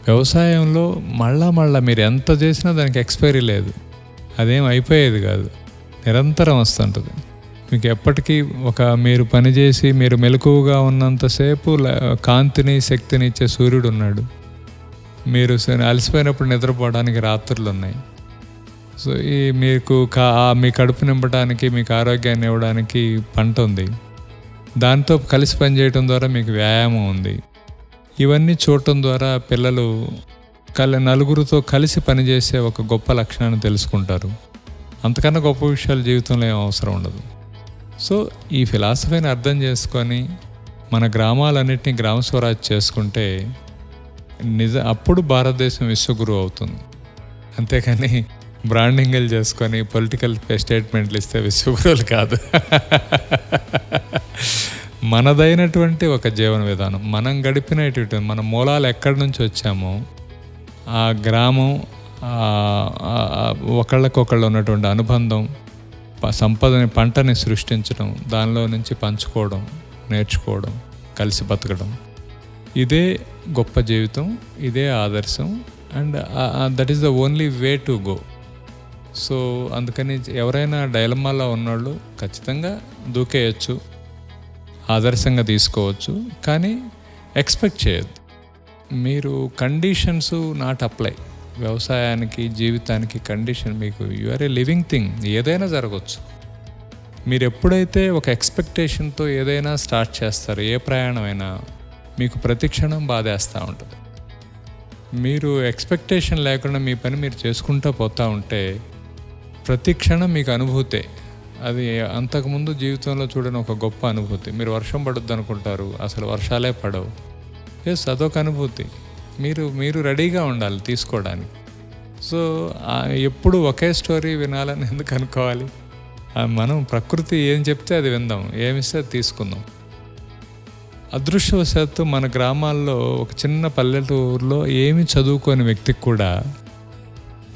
వ్యవసాయంలో మళ్ళా మీరు ఎంత చేసినా దానికి ఎక్స్పైరీ లేదు, అదేం అయిపోయేది కాదు, నిరంతరం వస్తుంటుంది. మీకు ఎప్పటికీ మీరు పనిచేసి మీరు మెలకువగా ఉన్నంతసేపు కాంతిని, శక్తిని ఇచ్చే సూర్యుడు ఉన్నాడు. మీరు అలసిపోయినప్పుడు నిద్రపోవడానికి రాత్రులు ఉన్నాయి. సో మీకు మీ కడుపు నింపడానికి, మీకు ఆరోగ్యాన్ని ఇవ్వడానికి పంట ఉంది. దాంతో కలిసి పనిచేయడం ద్వారా మీకు వ్యాయామం ఉంది. ఇవన్నీ చూడటం ద్వారా పిల్లలు నలుగురితో కలిసి పనిచేసే ఒక గొప్ప లక్షణాన్ని తెలుసుకుంటారు. అంతకన్నా గొప్ప విషయాలు జీవితంలో ఏం అవసరం ఉండదు. సో ఈ ఫిలాసఫీని అర్థం చేసుకొని మన గ్రామాలన్నింటినీ గ్రామ స్వరాజ్ చేసుకుంటే అప్పుడు భారతదేశం విశ్వగురువు అవుతుంది. అంతేకాని బ్రాండింగ్లు చేసుకొని పొలిటికల్ స్టేట్మెంట్లు ఇస్తే విశ్వగురువులు కాదు. మనదైనటువంటి ఒక జీవన విధానం, మనం గడిపినటువంటి మన మూలాలు ఎక్కడి నుంచి వచ్చామో ఆ గ్రామం, ఒకళ్ళకొకళ్ళు ఉన్నటువంటి అనుబంధం, సంపదని, పంటని సృష్టించడం, దానిలో నుంచి పంచుకోవడం, నేర్చుకోవడం, కలిసి బతకడం, ఇదే గొప్ప జీవితం, ఇదే ఆదర్శం. And that is the only way to go. So అందుకని ఎవరైనా డైలమాలో ఉన్నవాళ్ళు ఖచ్చితంగా దూకేయచ్చు, ఆదర్శంగా తీసుకోవచ్చు. కానీ ఎక్స్పెక్ట్ చేయొద్దు. మీరు కండిషన్స్ నాట్ అప్లై. వ్యవసాయానికి, జీవితానికి కండిషన్ మీకు, you are a living thing, ఏదైనా జరగవచ్చు. మీరు ఎప్పుడైతే ఒక ఎక్స్పెక్టేషన్తో ఏదైనా స్టార్ట్ చేస్తారో, ఏ ప్రయాణమైనా మీకు ప్రతి క్షణం బాధేస్తూ ఉంటుంది. మీరు ఎక్స్పెక్టేషన్ లేకుండా మీ పని మీరు చేసుకుంటూ పోతూ ఉంటే ప్రతి క్షణం మీకు అనుభూతే. అది అంతకుముందు జీవితంలో చూడని ఒక గొప్ప అనుభూతి. మీరు వర్షం పడుద్ది అనుకుంటారు, అసలు వర్షాలే పడవు. ఎస్, అదొక అనుభూతి. మీరు రెడీగా ఉండాలి తీసుకోవడానికి. సో ఎప్పుడు ఒకే స్టోరీ వినాలని ఎందుకు అనుకోవాలి? మనం ప్రకృతి ఏం చెప్తే అది విందాం, ఏమిస్తే అది తీసుకుందాం. అదృష్టవశాత్తు మన గ్రామాల్లో ఒక చిన్న పల్లెటూరులో ఏమి చదువుకోని వ్యక్తికి కూడా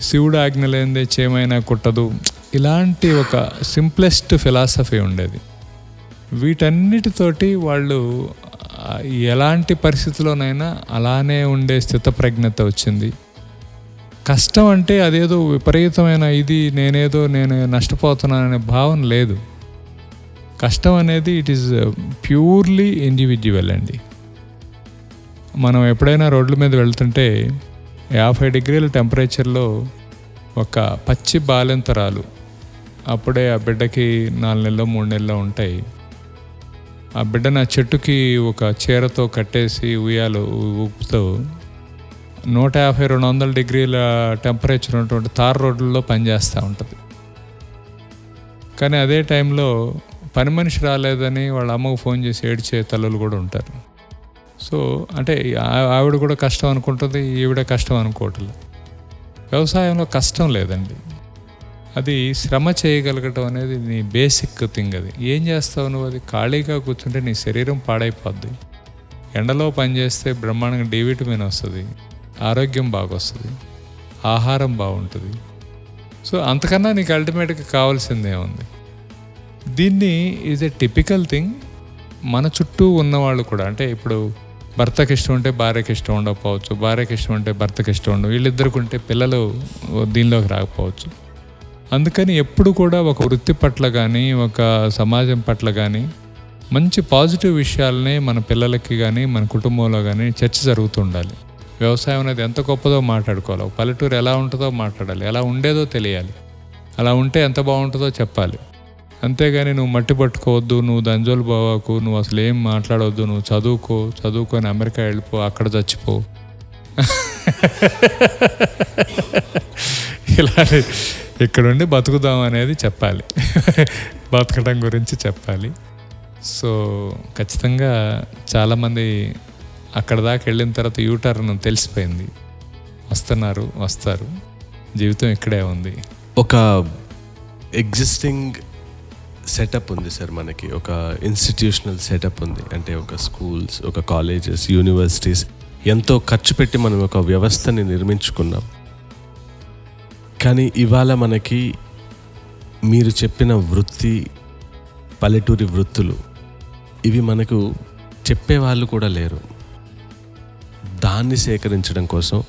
శివుడు ఆజ్ఞ లేనిదే చేమైనా కుట్టదు, ఇలాంటి ఒక సింప్లెస్ట్ ఫిలాసఫీ ఉండేది. వీటన్నిటితోటి వాళ్ళు ఎలాంటి పరిస్థితిలోనైనా అలానే ఉండే స్థితప్రజ్ఞత వచ్చింది. కష్టం అంటే అదేదో విపరీతమైన నేను నష్టపోతున్నాననే భావన లేదు. కష్టం అనేది ఇట్ ఈస్ ప్యూర్లీ ఇండివిజువల్ అండి. మనం ఎప్పుడైనా రోడ్ల మీద వెళ్తుంటే 50 డిగ్రీల టెంపరేచర్లో ఒక పచ్చి బాలెంతరాలు, అప్పుడే ఆ బిడ్డకి 4 నెలలో 3 నెలలో ఉంటాయి. ఆ బిడ్డను ఆ చెట్టుకి ఒక చీరతో కట్టేసి ఉయ్యాలు ఊపుతూ 150-200 డిగ్రీల టెంపరేచర్ ఉన్నటువంటి తార్ రోడ్లలో పనిచేస్తూ ఉంటుంది. కానీ అదే టైంలో పని మనిషి రాలేదని వాళ్ళ అమ్మకు ఫోన్ చేసి ఏడ్చే తల్లులు కూడా ఉంటారు. సో అంటే ఆవిడ కూడా కష్టం అనుకుంటుంది, ఈవిడ కష్టం అనుకోవట్లేదు. వ్యవసాయంలో కష్టం లేదండి. అది శ్రమ చేయగలగటం అనేది నీ బేసిక్ థింగ్. అది ఏం చేస్తావు నువ్వు? అది ఖాళీగా కూర్చుంటే నీ శరీరం పాడైపోద్ది. ఎండలో పనిచేస్తే బ్రహ్మాండంగా డి విటమిన్ వస్తుంది, ఆరోగ్యం బాగొస్తుంది, ఆహారం బాగుంటుంది. సో అంతకన్నా నీకు అల్టిమేట్గా కావాల్సిందే ఉంది. దీన్ని ఈజ్ ఎ టిపికల్ థింగ్. మన చుట్టూ ఉన్నవాళ్ళు కూడా, అంటే ఇప్పుడు భర్తకి ఇష్టం ఉంటే భార్యకి ఇష్టం ఉండకపోవచ్చు, భార్యకి ఇష్టం ఉంటే భర్తకి ఇష్టం ఉండవు, వీళ్ళిద్దరికి ఉంటే పిల్లలు దీనిలోకి రాకపోవచ్చు. అందుకని ఎప్పుడు కూడా ఒక వృత్తి పట్ల కానీ ఒక సమాజం పట్ల కానీ మంచి పాజిటివ్ విషయాలనే మన పిల్లలకి కానీ మన కుటుంబంలో కానీ చర్చ జరుగుతూ ఉండాలి. వ్యవసాయం అనేది ఎంత గొప్పదో మాట్లాడుకోవాలి, ఒక పల్లెటూరు ఎలా ఉంటుందో మాట్లాడాలి, ఎలా ఉండేదో తెలియాలి, అలా ఉంటే ఎంత బాగుంటుందో చెప్పాలి. అంతేగాని నువ్వు మట్టి పట్టుకోవద్దు, నువ్వు దంజోలు పోవాకు, నువ్వు అసలు ఏం మాట్లాడవద్దు, నువ్వు చదువుకొని అమెరికా వెళ్ళిపో, అక్కడ చచ్చిపో, ఇలా ఇక్కడుండి బతుకుదాం అనేది చెప్పాలి. బతకడం గురించి చెప్పాలి. సో ఖచ్చితంగా చాలామంది అక్కడ దాకా వెళ్ళిన తర్వాత యూటర్న్ తెలిసిపోయింది, వస్తారు, జీవితం ఇక్కడే ఉంది. ఒక ఎగ్జిస్టింగ్ సెటప్ ఉంది సార్, మనకి ఒక ఇన్స్టిట్యూషనల్ సెటప్ ఉంది. అంటే ఒక స్కూల్స్, ఒక కాలేజెస్, యూనివర్సిటీస్ ఎంతో ఖర్చు పెట్టి మనం ఒక వ్యవస్థని నిర్మించుకున్నాం. కానీ ఇవాళ మనకి మీరు చెప్పిన వృత్తి, పల్లెటూరి వృత్తులు, ఇవి మనకు చెప్పేవాళ్ళు కూడా లేరు. దాన్ని సేకరించడం కోసం,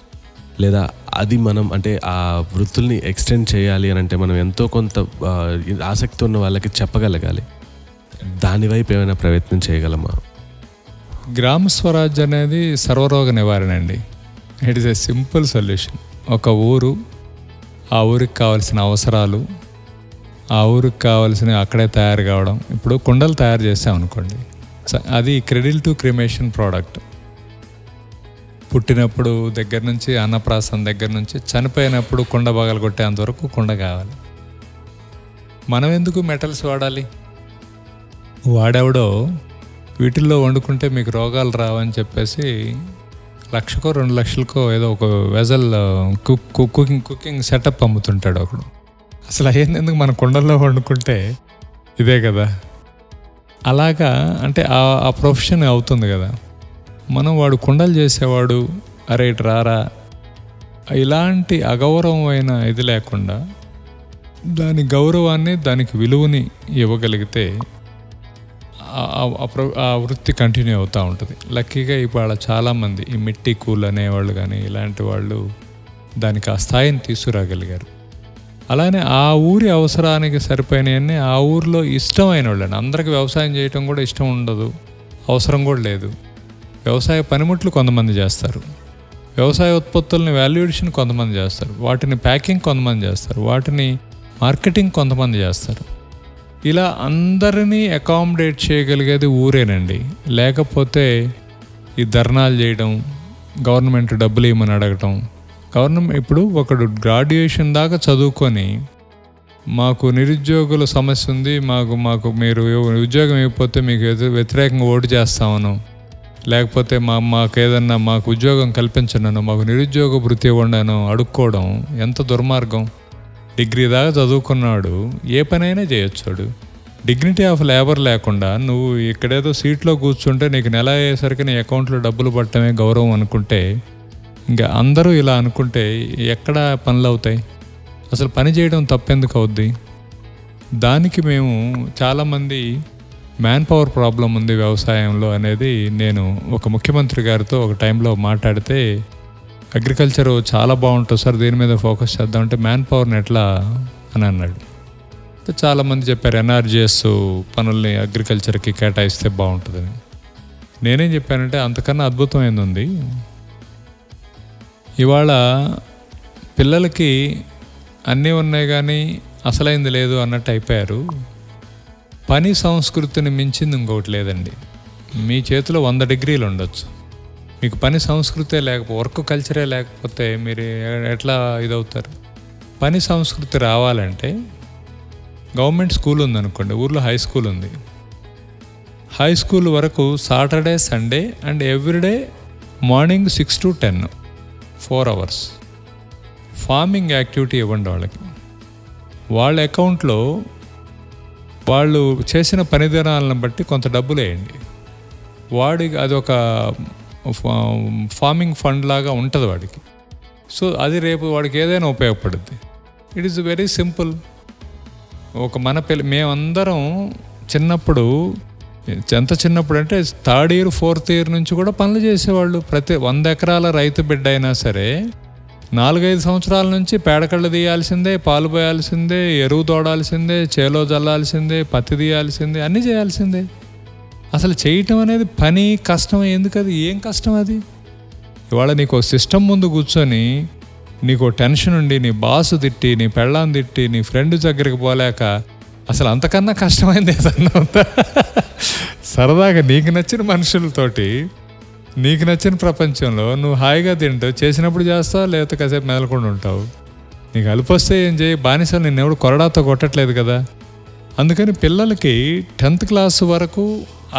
లేదా అది మనం అంటే ఆ వృత్తుల్ని ఎక్స్టెండ్ చేయాలి అని అంటే మనం ఎంతో కొంత ఆసక్తి ఉన్న వాళ్ళకి చెప్పగలగాలి. దానివైపు ఏమైనా ప్రయత్నం చేయగలమా? గ్రామ స్వరాజ్ అనేది సర్వరోగ నివారణ అండి. It is a simple solution. ఒక ఊరు, ఆ ఊరికి కావాల్సిన అవసరాలు, ఆ ఊరికి కావాల్సిన అక్కడే తయారు కావడం. ఇప్పుడు కుండలు తయారు చేసామనుకోండి, అది క్రెడిల్ టు క్రిమేషన్ ప్రోడక్ట్. పుట్టినప్పుడు దగ్గర నుంచి, అన్నప్రాసం దగ్గర నుంచి చనిపోయినప్పుడు కుండ బగలు కొట్టేంతవరకు కుండ కావాలి. మనం ఎందుకు మెటల్స్ వాడాలి? వాడెవడో వీటిల్లో వండుకుంటే మీకు రోగాలు రావని చెప్పేసి 1,00,000కో 2,00,000కో ఏదో ఒక వెజల్ కుకింగ్ సెటప్ అమ్ముతుంటాడు ఒకడు. అసలు అయ్యింది ఎందుకు? మన కుండల్లో వండుకుంటే ఇదే కదా. అలాగా అంటే ఆ ప్రొఫెషన్ అవుతుంది కదా. మనం వాడు కుండలు చేసేవాడు, అరే ఇటు రారా, ఇలాంటి అగౌరవమైన ఇది లేకుండా దాని గౌరవాన్ని, దానికి విలువని ఇవ్వగలిగితే ఆ వృత్తి కంటిన్యూ అవుతూ ఉంటుంది. లక్కీగా ఇవాళ చాలామంది ఈ మిట్టి కూల్ అనేవాళ్ళు కానీ ఇలాంటి వాళ్ళు దానికి ఆ స్థాయిని తీసుకురాగలిగారు. అలానే ఆ ఊరి అవసరానికి సరిపోయినవన్నీ ఆ ఊరిలో ఇష్టమైన వాళ్ళని. అందరికీ వ్యవసాయం చేయటం కూడా ఇష్టం ఉండదు, అవసరం కూడా లేదు. వ్యవసాయ పనిముట్లు కొంతమంది చేస్తారు, వ్యవసాయ ఉత్పత్తులని వాల్యుయేషన్ కొంతమంది చేస్తారు, వాటిని ప్యాకింగ్ కొంతమంది చేస్తారు, వాటిని మార్కెటింగ్ కొంతమంది చేస్తారు. ఇలా అందరినీ అకామిడేట్ చేయగలిగేది ఊరేనండి. లేకపోతే ఈ ధర్నాలు చేయడం, గవర్నమెంట్ డబ్బులు ఇవ్వమని అడగటం. గవర్నమెంట్ ఇప్పుడు ఒకడు గ్రాడ్యుయేషన్ దాకా చదువుకొని మాకు నిరుద్యోగుల సమస్య ఉంది, మాకు మీరు ఉద్యోగం ఇవ్వకపోతే మీకు వ్యతిరేకంగా ఓటు చేస్తామను, లేకపోతే మాకు ఉద్యోగం కల్పించను, మాకు నిరుద్యోగ వృత్తి ఇవ్వండాను అడుక్కోవడం ఎంత దుర్మార్గం. డిగ్రీ దాకా చదువుకున్నాడు, ఏ పనైనా చేయొచ్చాడు. డిగ్నిటీ ఆఫ్ లేబర్ లేకుండా నువ్వు ఇక్కడేదో సీట్లో కూర్చుంటే నీకు నెల అయ్యేసరికి నీ అకౌంట్లో డబ్బులు పట్టడమే గౌరవం అనుకుంటే, ఇంకా అందరూ ఇలా అనుకుంటే ఎక్కడ పనులు అవుతాయి? అసలు పని చేయడం తప్పెందుకు అవుద్ది? దానికి మేము చాలామంది మ్యాన్ పవర్ ప్రాబ్లం ఉంది వ్యవసాయంలో అనేది నేను ఒక ముఖ్యమంత్రి గారితో ఒక టైంలో మాట్లాడితే అగ్రికల్చర్ చాలా బాగుంటుంది సార్, దీని మీద ఫోకస్ చేద్దామంటే మ్యాన్ పవర్ని ఎట్లా అని అన్నాడు. చాలామంది చెప్పారు ఎన్ఆర్జిఎస్ పనుల్ని అగ్రికల్చర్కి కేటాయిస్తే బాగుంటుందని. నేనేం చెప్పానంటే అంతకన్నా అద్భుతమైనది ఉంది. ఇవాళ పిల్లలకి అన్నీ ఉన్నాయి కానీ అసలైంది లేదు అన్నట్టు అయిపోయారు. పని సంస్కృతిని మించింది ఇంకొకటి లేదండి. మీ చేతిలో 100 డిగ్రీలు ఉండొచ్చు, మీకు పని సంస్కృతే లేకపోతే, వర్క్ కల్చరే లేకపోతే మీరు ఎట్లా ఇదవుతారు? పని సంస్కృతి రావాలంటే గవర్నమెంట్ స్కూల్ ఉందనుకోండి, ఊర్లో హై స్కూల్ ఉంది, హై స్కూల్ వరకు Saturday Sunday and everyday morning 6 to 10 4 hours farming activity ఇవ్వండి వాళ్ళకి. వాళ్ళ అకౌంట్లో వాళ్ళు చేసిన పనిదినాలను బట్టి కొంత డబ్బులు వేయండి. వాడికి అదొక ఫార్మింగ్ ఫండ్ లాగా ఉంటుంది వాడికి. సో అది రేపు వాడికి ఏదైనా ఉపయోగపడుద్ది. It is very simple. మన మేమందరం చిన్నప్పుడు, ఎంత చిన్నప్పుడు అంటే 3rd year 4th year నుంచి కూడా పనులు చేసేవాళ్ళు. ప్రతి 100 ఎకరాల రైతు బిడ్డ అయినా సరే 4-5 సంవత్సరాల నుంచి పేడకళ్ళు తీయాల్సిందే, పాలు పోయాల్సిందే, ఎరువు తోడాల్సిందే, చేలో జల్లాల్సిందే, పత్తి తీయాల్సిందే, అన్నీ చేయాల్సిందే. అసలు చేయటం అనేది పని కష్టం. ఎందుకు? అది ఏం కష్టం అది? ఇవాళ నీకు సిస్టమ్ ముందు కూర్చొని నీకు టెన్షన్ ఉండి, నీ బాసు తిట్టి, నీ పెళ్ళాన్ని తిట్టి, నీ ఫ్రెండ్ దగ్గరికి పోలేక అసలు అంతకన్నా కష్టమైంది ఏదన్నా ఉందా? సరదాగా నీకు నచ్చిన మనుషులతోటి, నీకు నచ్చిన ప్రపంచంలో నువ్వు హాయిగా తింటావు, చేసినప్పుడు చేస్తావు, లేకపోతే కాసేపు మెదలకుండా ఉంటావు. నీకు అలుపు వస్తే ఏం చేయి, బానిసలు నిన్ను ఎవడు కొరడాతో కొట్టట్లేదు కదా. అందుకని పిల్లలకి 10th class వరకు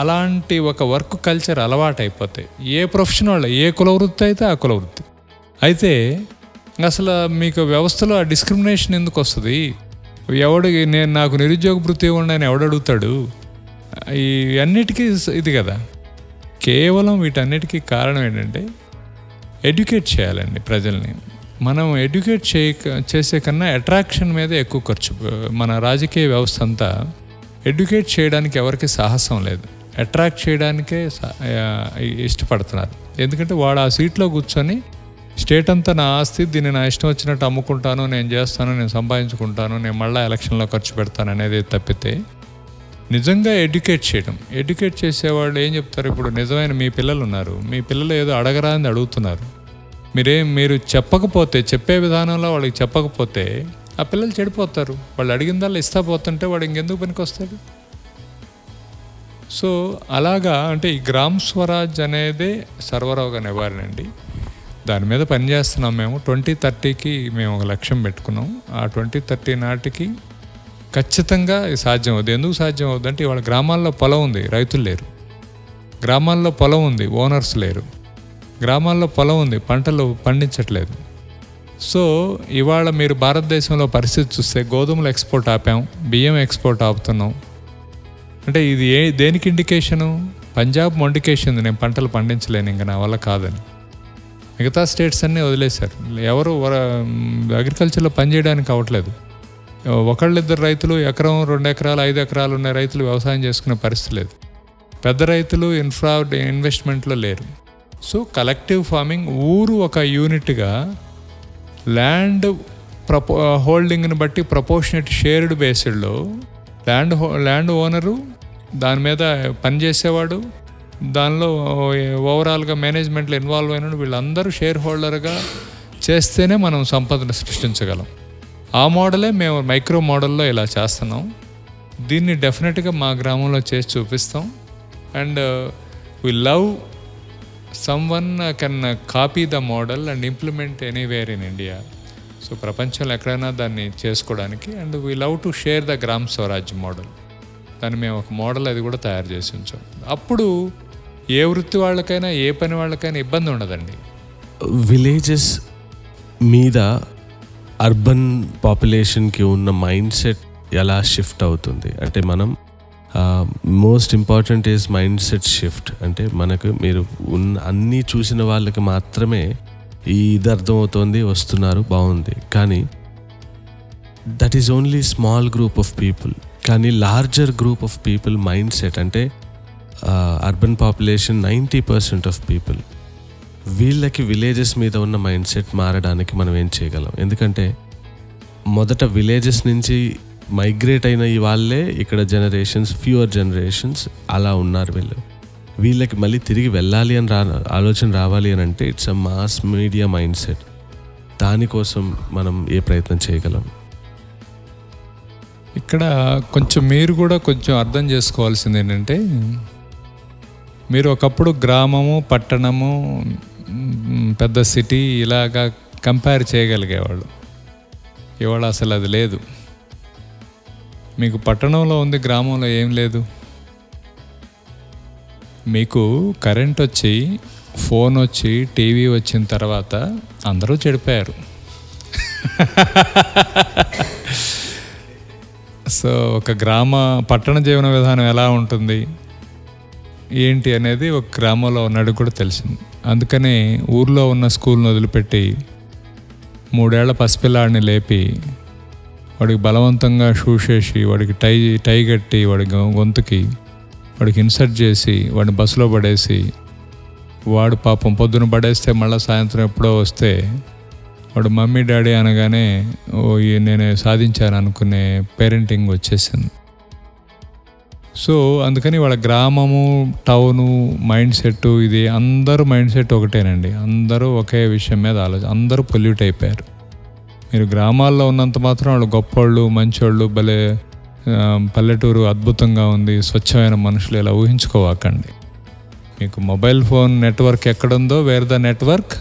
అలాంటి ఒక వర్క్ కల్చర్ అలవాటు అయిపోతాయి. ఏ ప్రొఫెషన్ వాళ్ళు, ఏ కులవృత్తి అయితే ఆ కులవృత్తి అయితే. అసలు మీకు వ్యవస్థలో ఆ డిస్క్రిమినేషన్ ఎందుకు వస్తుంది? నాకు నిరుద్యోగ వృత్తి ఇవ్వండి అని ఎవడడుగుతాడు? ఈ అన్నిటికీ ఇది కదా. కేవలం వీటన్నిటికీ కారణం ఏంటంటే ఎడ్యుకేట్ చేయాలండి ప్రజల్ని. మనం ఎడ్యుకేట్ చేసే కన్నా అట్రాక్షన్ మీద ఎక్కువ ఖర్చు. మన రాజకీయ వ్యవస్థ అంతా ఎడ్యుకేట్ చేయడానికి ఎవరికి సాహసం లేదు, అట్రాక్ట్ చేయడానికే ఇష్టపడుతున్నారు. ఎందుకంటే వాడు ఆ సీట్లో కూర్చొని స్టేట్ అంతా నా ఆస్తి, దీన్ని నా ఇష్టం వచ్చినట్టు అమ్ముకుంటాను, నేను చేస్తాను, నేను సంపాదించుకుంటాను, నేను మళ్ళీ ఎలక్షన్లో ఖర్చు పెడతాను అనేది తప్పితే నిజంగా ఎడ్యుకేట్ చేసేవాళ్ళు ఏం చెప్తారు? ఇప్పుడు నిజమైన మీ పిల్లలు ఉన్నారు, మీ పిల్లలు ఏదో అడగరాని అడుగుతున్నారు, మీరు చెప్పే విధానంలో వాళ్ళకి చెప్పకపోతే ఆ పిల్లలు చెడిపోతారు. వాళ్ళు అడిగిందల్లా ఇస్తా పోతుంటే వాడు ఇంకెందుకు పనికి వస్తాడు? సో అలాగా అంటే ఈ గ్రామ స్వరాజ్ అనేది సర్వరోగ నివారణ అండి. దాని మీద పనిచేస్తున్నాం మేము. 2030కి మేము ఒక లక్ష్యం పెట్టుకున్నాం. ఆ 2030 నాటికి ఖచ్చితంగా సాధ్యం అవుతుంది. ఎందుకు సాధ్యం అవుతుంది అంటే ఇవాళ గ్రామాల్లో పొలం ఉంది, రైతులు లేరు. గ్రామాల్లో పొలం ఉంది, ఓనర్స్ లేరు. గ్రామాల్లో పొలం ఉంది, పంటలు పండించట్లేదు. సో ఇవాళ మీరు భారతదేశంలో పరిస్థితి చూస్తే గోధుమలు ఎక్స్పోర్ట్ ఆపాం, బియ్యం ఎక్స్పోర్ట్ ఆపుతున్నాం. అంటే ఇది దేనికి ఇండికేషను? పంజాబ్ మొండికేషన్, నేను పంటలు పండించలేను, ఇంకా నా వల్ల కాదని. మిగతా స్టేట్స్ అన్నీ వదిలేశారు. ఎవరు అగ్రికల్చర్లో పనిచేయడానికి అవ్వట్లేదు. ఒకళ్ళిద్దరు రైతులు, 1 ఎకరం 2 ఎకరాలు 5 ఎకరాలు ఉన్న రైతులు వ్యవసాయం చేసుకునే పరిస్థితి లేదు. పెద్ద రైతులు ఇన్వెస్ట్మెంట్లో లేరు. సో కలెక్టివ్ ఫార్మింగ్, ఊరు ఒక యూనిట్గా ల్యాండ్ హోల్డింగ్ని బట్టి ప్రపోర్షనేట్ షేర్డ్ బేస్డ్లో ల్యాండ్ ఓనరు, దాని మీద పనిచేసేవాడు, దానిలో ఓవరాల్గా మేనేజ్మెంట్లో ఇన్వాల్వ్ అయిన వీళ్ళందరూ షేర్ హోల్డర్గా చేస్తేనే మనం సంపదను సృష్టించగలం. ఆ మోడలే మేము మైక్రో మోడల్లో ఇలా చేస్తున్నాం. దీన్ని డెఫినెట్గా మా గ్రామంలో చేసి చూపిస్తాం. And we love someone can copy the model and implement anywhere in India. So ప్రపంచంలో ఎక్కడైనా దాన్ని చేసుకోవడానికి. And we love to share the Gram Swaraj model. దాన్ని మేము ఒక మోడల్ అది కూడా తయారు చేసి ఉంచాం. అప్పుడు ఏ వృత్తి వాళ్ళకైనా, ఏ పని వాళ్ళకైనా ఇబ్బంది ఉండదండి. విలేజెస్ మీద అర్బన్ పాపులేషన్కి ఉన్న మైండ్ సెట్ ఎలా షిఫ్ట్ అవుతుంది అంటే, మనం most important is mind set shift. అంటే మనకు మీరు అన్నీ చూసిన వాళ్ళకి మాత్రమే ఇది అర్థమవుతోంది, వస్తున్నారు, బాగుంది. కానీ that is only small group of people. కానీ larger group of people mindset అంటే అర్బన్ పాపులేషన్ 90% ఆఫ్ పీపుల్ వీళ్ళకి విలేజెస్ మీద ఉన్న మైండ్ సెట్ మారడానికి మనం ఏం చేయగలం? ఎందుకంటే మొదట విలేజెస్ నుంచి మైగ్రేట్ అయిన ఈ వాళ్ళే ఇక్కడ ఫ్యూవర్ జనరేషన్స్ అలా ఉన్నారు. వీళ్ళకి మళ్ళీ తిరిగి వెళ్ళాలి అని ఆలోచన రావాలి అని అంటే it's a mass media mind set. దానికోసం మనం ఏ ప్రయత్నం చేయగలం? ఇక్కడ కొంచెం మీరు కూడా కొంచెం అర్థం చేసుకోవాల్సింది ఏంటంటే, మీరు ఒకప్పుడు గ్రామము, పట్టణము, పెద్ద సిటీ ఇలాగా కంపేర్ చేయగలిగేవాళ్ళు. ఇవాళ అసలు అది లేదు. మీకు పట్టణంలో ఉంది, గ్రామంలో ఏం లేదు. మీకు కరెంట్ వచ్చి, ఫోన్ వచ్చి, టీవీ వచ్చిన తర్వాత అందరూ చెడిపోయారు. సో ఒక పట్టణ జీవన విధానం ఎలా ఉంటుంది ఏంటి అనేది ఒక గ్రామంలో ఉన్నాడు కూడా తెలిసింది. అందుకనే ఊర్లో ఉన్న స్కూల్ని వదిలిపెట్టి 3 ఏళ్ల పసిపిల్లాడిని లేపి వాడికి బలవంతంగా షూస్ వేసి, వాడికి టై కట్టి, వాడి గొంతుకి వాడికి ఇన్సర్ట్ చేసి, వాడిని బస్సులో పడేసి, వాడు పాపం పొద్దున పడేస్తే మళ్ళీ సాయంత్రం ఎప్పుడో వస్తే వాడు మమ్మీ డాడీ అనగానే నేనే సాధించాను అనుకునే పేరెంటింగ్ వచ్చేసింది. సో అందుకని వాళ్ళ గ్రామము, టౌను మైండ్ సెట్, ఇది అందరూ మైండ్ సెట్ ఒకటేనండి. అందరూ ఒకే విషయం మీద అందరూ పొల్యూట్ అయిపోయారు. మీరు గ్రామాల్లో ఉన్నంత మాత్రం వాళ్ళు గొప్పోళ్ళు, మంచోళ్ళు, భలే పల్లెటూరు అద్భుతంగా ఉంది, స్వచ్ఛమైన మనుషులు ఇలా ఊహించుకోవాకండి. మీకు మొబైల్ ఫోన్ నెట్వర్క్ ఎక్కడుందో, వేర్ ద నెట్వర్క్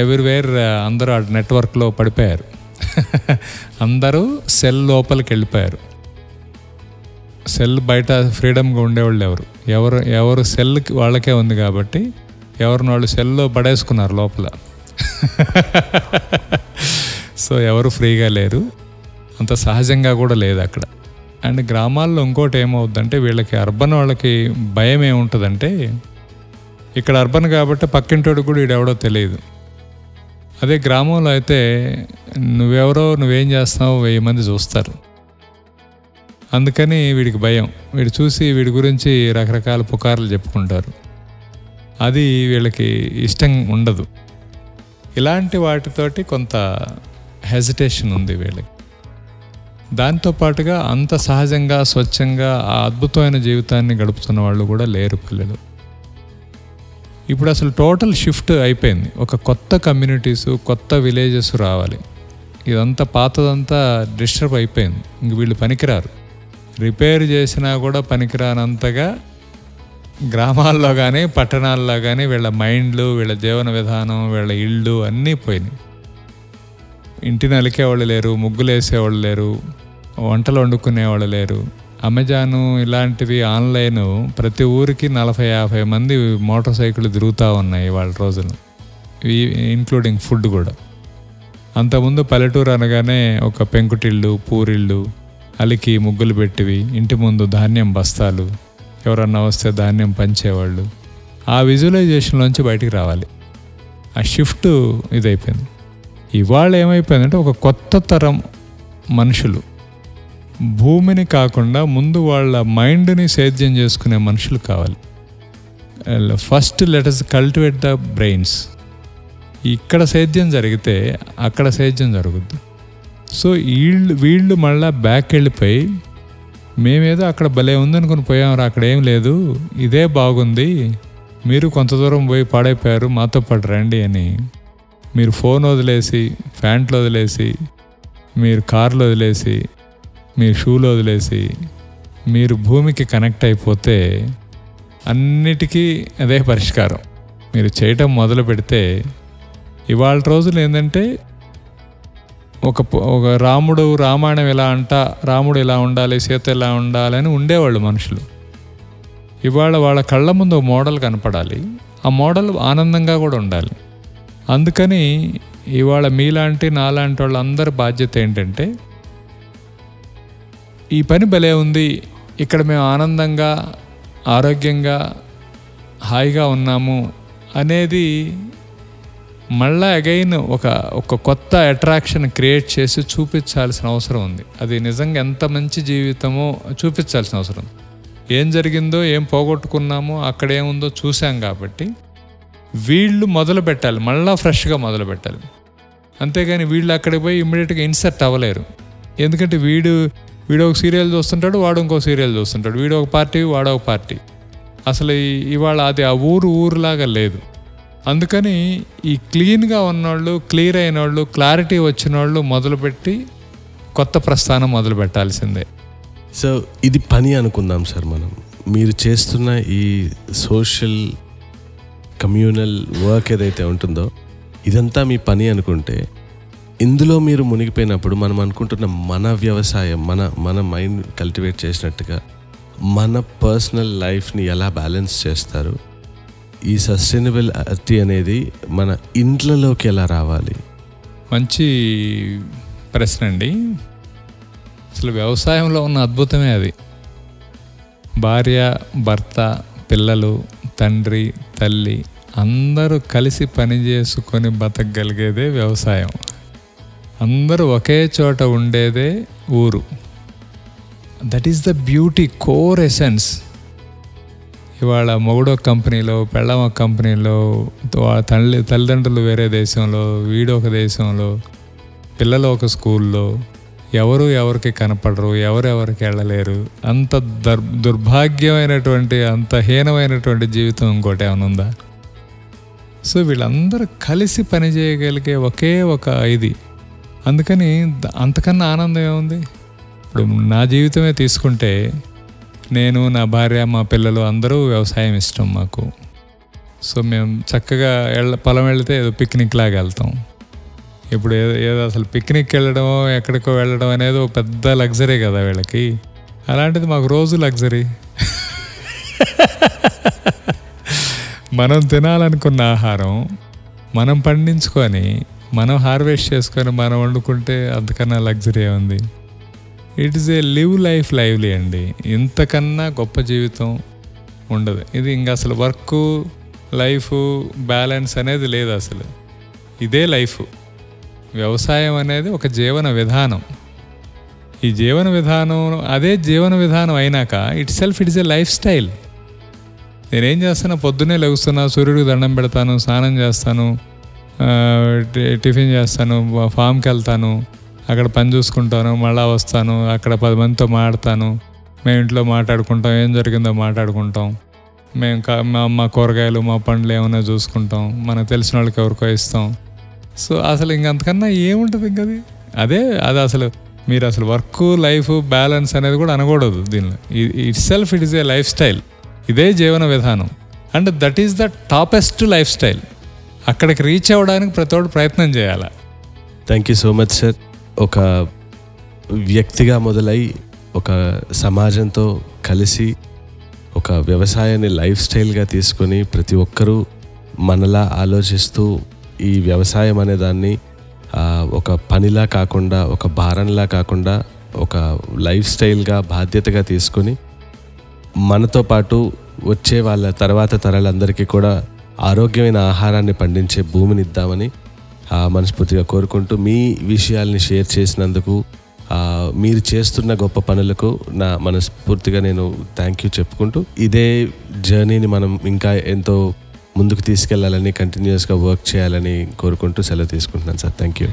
ఎవ్రీవేర్, అందరూ ఆ నెట్వర్క్లో పడిపోయారు. అందరూ సెల్ లోపలికి వెళ్ళిపోయారు. సెల్ బయట ఫ్రీడమ్గా ఉండేవాళ్ళు ఎవరు సెల్కి వాళ్ళకే ఉంది కాబట్టి ఎవరిని వాళ్ళు సెల్లో పడేసుకున్నారు లోపల. సో ఎవరు ఫ్రీగా లేరు, అంత సహజంగా కూడా లేదు అక్కడ. అండ్ గ్రామాల్లో ఇంకోటి ఏమవుద్దంటే, వీళ్ళకి అర్బన్ వాళ్ళకి భయం ఏముంటుందంటే, ఇక్కడ అర్బన్ కాబట్టి పక్కింటోడు కూడా వీడెవడో తెలియదు. అదే గ్రామంలో అయితే నువ్వెవరో, నువ్వేం చేస్తావో 1000 మంది చూస్తారు. అందుకని వీడికి భయం. వీడు చూసి వీడి గురించి రకరకాల పుకార్లు చెప్పుకుంటారు. అది వీళ్ళకి ఇష్టం ఉండదు. ఇలాంటి వాటితోటి కొంత హెజిటేషన్ ఉంది వీళ్ళకి. దాంతోపాటుగా అంత సహజంగా, స్వచ్ఛంగా ఆ అద్భుతమైన జీవితాన్ని గడుపుతున్న వాళ్ళు కూడా లేరు పల్లెలు. ఇప్పుడు అసలు టోటల్ షిఫ్ట్ అయిపోయింది. ఒక కొత్త కమ్యూనిటీసు, కొత్త విలేజెస్ రావాలి. ఇదంతా పాతదంతా డిస్టర్బ్ అయిపోయింది. ఇంక వీళ్ళు పనికిరారు. రిపేర్ చేసినా కూడా పనికిరానంతగా గ్రామాల్లో కానీ పట్టణాల్లో కానీ వీళ్ళ మైండ్లు, వీళ్ళ జీవన విధానం, వీళ్ళ ఇళ్ళు అన్నీ పోయినాయి. ఇంటిని అలికేవాళ్ళు లేరు, ముగ్గులు వేసేవాళ్ళు లేరు, వంటలు వండుకునేవాళ్ళు లేరు. అమెజాను ఇలాంటివి ఆన్లైన్ ప్రతి ఊరికి 40-50 మంది మోటార్ సైకిళ్ళు తిరుగుతూ ఉన్నాయి వాళ్ళ రోజులు, ఇంక్లూడింగ్ ఫుడ్ కూడా. అంతకుముందు పల్లెటూరు అనగానే ఒక పెంకుటిళ్ళు, పూరిళ్ళు, అలికి ముగ్గులు పెట్టివి, ఇంటి ముందు ధాన్యం బస్తాలు, ఎవరన్నా వస్తే ధాన్యం పంచేవాళ్ళు. ఆ విజువలైజేషన్లోంచి బయటికి రావాలి. ఆ షిఫ్ట్ ఇదైపోయింది. ఇవాళ ఏమైపోయిందంటే, ఒక కొత్త తరం మనుషులు భూమిని కాకుండా ముందు వాళ్ళ మైండ్ని సేద్యం చేసుకునే మనుషులు కావాలి. First let us cultivate the brains. ఇక్కడ సేద్యం జరిగితే అక్కడ సేద్యం జరుగుద్ది. సో వీళ్ళు మళ్ళీ బ్యాక్ వెళ్ళిపోయి, మేమేదో అక్కడ భలే ఉందనుకుని పోయామరా, అక్కడ ఏం లేదు, ఇదే బాగుంది, మీరు కొంత దూరం పోయి పాడైపోయారు, మాతో పాటు రండి అని మీరు ఫోన్ వదిలేసి, ప్యాంట్లు వదిలేసి, మీరు కార్లు వదిలేసి, మీరు షూలు వదిలేసి మీరు భూమికి కనెక్ట్ అయిపోతే అన్నిటికీ అదే పరిష్కారం. మీరు చేయటం మొదలు పెడితే, ఇవాళ రోజులు ఏంటంటే, ఒక రామాయణం ఇలా రాముడు ఇలా ఉండాలి, సీత ఇలా ఉండాలి అని ఉండేవాళ్ళు మనుషులు. ఇవాళ వాళ్ళ కళ్ళ ముందు ఒక మోడల్ కనపడాలి, ఆ మోడల్ ఆనందంగా కూడా ఉండాలి. అందుకని ఇవాళ మీలాంటి నాలాంటి వాళ్ళందరి బాధ్యత ఏంటంటే, ఈ పని భలే ఉంది, ఇక్కడ మేము ఆనందంగా, ఆరోగ్యంగా, హాయిగా ఉన్నాము అనేది మళ్ళా అగైన్ ఒక కొత్త అట్రాక్షన్ క్రియేట్ చేసి చూపించాల్సిన అవసరం ఉంది. అది నిజంగా ఎంత మంచి జీవితమో చూపించాల్సిన అవసరం. ఏం జరిగిందో, ఏం పోగొట్టుకున్నామో, అక్కడ ఏముందో చూసాం కాబట్టి వీళ్ళు మొదలు పెట్టాలి, మళ్ళీ ఫ్రెష్గా మొదలు పెట్టాలి. అంతేగాని వీళ్ళు అక్కడికి పోయి ఇమ్మీడియట్గా ఇన్సర్ట్ అవ్వలేరు. ఎందుకంటే వీడు ఒక సీరియల్ చూస్తుంటాడు, వాడు ఇంకో సీరియల్ చూస్తుంటాడు, వీడు ఒక పార్టీ వాడు ఒక పార్టీ. అసలు ఇవాళ అది ఆ ఊరులాగా లేదు. అందుకని ఈ క్లీన్గా ఉన్నవాళ్ళు, క్లియర్ అయిన వాళ్ళు, క్లారిటీ వచ్చిన వాళ్ళు మొదలుపెట్టి కొత్త ప్రస్థానం మొదలు పెట్టాల్సిందే. సో ఇది పని అనుకుందాం సార్. మనం మీరు చేస్తున్న ఈ సోషల్ కమ్యూనల్ వర్క్ ఏదైతే ఉంటుందో ఇదంతా మీ పని అనుకుంటే, ఇందులో మీరు మునిగిపోయినప్పుడు మనం అనుకుంటున్న మన వ్యవసాయం, మన మైండ్ కల్టివేట్ చేసినట్టుగా మన పర్సనల్ లైఫ్ని ఎలా బ్యాలెన్స్ చేస్తారు, ఈ సస్టైనబిలిటీ అనేది మన ఇంట్లోకి ఎలా రావాలి? మంచి ప్రశ్న అండి. అసలు వ్యవసాయంలో ఉన్న అద్భుతమే అది. భార్య, భర్త, పిల్లలు, తండ్రి, తల్లి అందరూ కలిసి పని చేసుకొని బతకగలిగేదే వ్యవసాయం. అందరూ ఒకే చోట ఉండేదే ఊరు. That is the beauty, core essence. ఇవాళ మొగుడో కంపెనీలో, పెళ్ళం ఒక కంపెనీలో, తల్లిదండ్రులు వేరే దేశంలో, వీడొక దేశంలో, పిల్లలు ఒక స్కూల్లో, ఎవరు ఎవరికి కనపడరు, ఎవరెవరికి వెళ్ళలేరు. అంత దుర్భాగ్యమైనటువంటి, అంత హీనమైనటువంటి జీవితం ఇంకోటి ఏమైనా ఉందా? సో వీళ్ళందరూ కలిసి పని చేయగలిగే ఒకే ఒక ఇది. అందుకని అంతకన్నా ఆనందం ఏముంది? ఇప్పుడు నా జీవితమే తీసుకుంటే, నేను, నా భార్య, మా పిల్లలు అందరూ వ్యవసాయం ఇష్టం మాకు. సో మేము చక్కగా పొలం వెళితే ఏదో పిక్నిక్ లాగా వెళ్తాం. ఇప్పుడు ఏదో అసలు పిక్నిక్ వెళ్ళడం, ఎక్కడికో వెళ్ళడం అనేది ఒక పెద్ద లగ్జరీ కదా వీళ్ళకి. అలాంటిది మాకు రోజు లగ్జరీ. మనం తినాలనుకున్న ఆహారం మనం పండించుకొని, మనం హార్వెస్ట్ చేసుకొని, మనం వండుకుంటే అంతకన్నా లగ్జరీ ఉంది. It is a live life lively అండి. ఇంతకన్నా గొప్ప జీవితం ఉండదు. ఇది ఇంకా అసలు వర్క్ లైఫ్ బ్యాలెన్స్ అనేది లేదు అసలు. ఇదే లైఫ్. వ్యవసాయం అనేది ఒక జీవన విధానం. ఈ జీవన విధానం, అదే జీవన విధానం అయినాక it is a life style. నేనేం చేస్తాను? పొద్దున్నే లెగుస్తున్నా, సూర్యుడికి దండం పెడతాను, స్నానం చేస్తాను, టిఫిన్ చేస్తాను, ఫామ్కి వెళ్తాను, అక్కడ పని చూసుకుంటాను, మళ్ళీ వస్తాను, అక్కడ 10 మందితో మాట్లాడతాను, మేము ఇంట్లో మాట్లాడుకుంటాం, ఏం జరిగిందో మాట్లాడుకుంటాం, మేము మా కూరగాయలు, మా పండ్లు ఏమైనా చూసుకుంటాం, మనకు తెలిసిన వాళ్ళకి ఎవరికో ఇస్తాం. సో అసలు ఇంకంతకన్నా ఏముంటుంది ఇంకది? అది అసలు మీరు అసలు వర్క్ లైఫ్ బ్యాలెన్స్ అనేది కూడా అనకూడదు దీనిలో. It is a life style. ఇదే జీవన విధానం. And that is the toppest life style. అక్కడికి రీచ్ అవ్వడానికి ప్రతి ఒక్కరు ప్రయత్నం చేయాలి. Thank you so much sir. ఒక వ్యక్తిగా మొదలై ఒక సమాజంతో కలిసి ఒక వ్యవసాయాన్ని లైఫ్ స్టైల్గా తీసుకొని ప్రతి ఒక్కరూ మనలా ఆలోచిస్తూ ఈ వ్యవసాయం అనే దాన్ని ఒక పనిలా కాకుండా, ఒక భారంలా కాకుండా, ఒక లైఫ్ స్టైల్గా, బాధ్యతగా తీసుకొని మనతో పాటు వచ్చే వాళ్ళ తర్వాత తరాలందరికీ కూడా ఆరోగ్యమైన ఆహారాన్ని పండించే భూమిని ఇద్దామని మనస్ఫూర్తిగా కోరుకుంటూ, మీ విషయాల్ని షేర్ చేసినందుకు, మీరు చేస్తున్న గొప్ప పనులకు నా మనస్ఫూర్తిగా నేను థ్యాంక్ యూ చెప్పుకుంటూ, ఇదే జర్నీని మనం ఇంకా ఎంతో ముందుకు తీసుకెళ్లాలని, కంటిన్యూస్గా వర్క్ చేయాలని కోరుకుంటూ సెలవు తీసుకుంటున్నాను సార్. Thank you.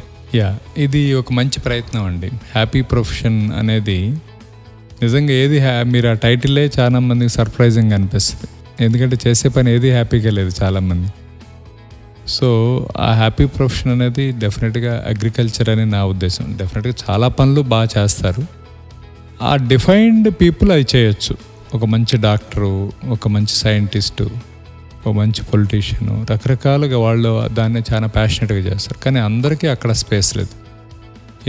ఇది ఒక మంచి ప్రయత్నం అండి. హ్యాపీ ప్రొఫెషన్ అనేది నిజంగా మీరు ఆ టైటిలే చాలా మందికి సర్ప్రైజింగ్ అనిపిస్తుంది. ఎందుకంటే చేసే పని ఏది హ్యాపీగా లేదు చాలామంది. సో ఆ హ్యాపీ ప్రొఫెషన్ అనేది డెఫినెట్గా అగ్రికల్చర్ అని నా ఉద్దేశం. డెఫినెట్గా చాలా పనులు బాగా చేస్తారు. ఆ డిఫైన్డ్ పీపుల్ అది చేయొచ్చు. ఒక మంచి డాక్టరు, ఒక మంచి సైంటిస్టు, ఒక మంచి పొలిటీషియను, రకరకాలుగా వాళ్ళు దాన్ని చాలా ప్యాషనెట్గా చేస్తారు. కానీ అందరికీ అక్కడ స్పేస్ లేదు.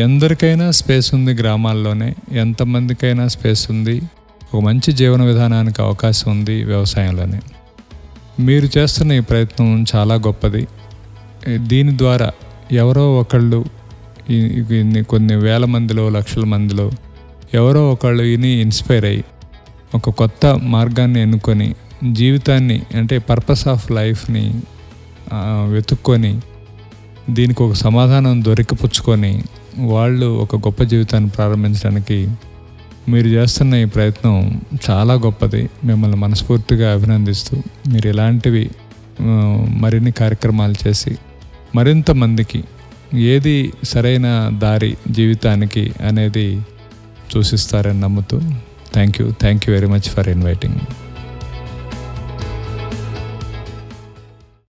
ఎందరికైనా స్పేస్ ఉంది గ్రామాల్లోనే, ఎంతమందికైనా స్పేస్ ఉంది, ఒక మంచి జీవన విధానానికి అవకాశం ఉంది వ్యవసాయంలోనే. మీరు చేస్తున్న ఈ ప్రయత్నం చాలా గొప్పది. దీని ద్వారా ఎవరో ఒకళ్ళు, కొన్ని వేల మందిలో, లక్షల మందిలో ఎవరో ఒకళ్ళు ఇన్స్పైర్ అయ్యి ఒక కొత్త మార్గాన్ని ఎన్నుకొని జీవితాన్ని, అంటే పర్పస్ ఆఫ్ లైఫ్ని వెతుక్కొని దీనికి ఒక సమాధానం దొరికిపుచ్చుకొని వాళ్ళు ఒక గొప్ప జీవితాన్ని ప్రారంభించడానికి మీరు చేస్తున్న ఈ ప్రయత్నం చాలా గొప్పది. మిమ్మల్ని మనస్ఫూర్తిగా అభినందిస్తూ, మీరు ఇలాంటివి మరిన్ని కార్యక్రమాలు చేసి మరింత మందికి ఏది సరైన దారి జీవితానికి అనేది సూచిస్తారని నమ్ముతూ thank you very much for inviting.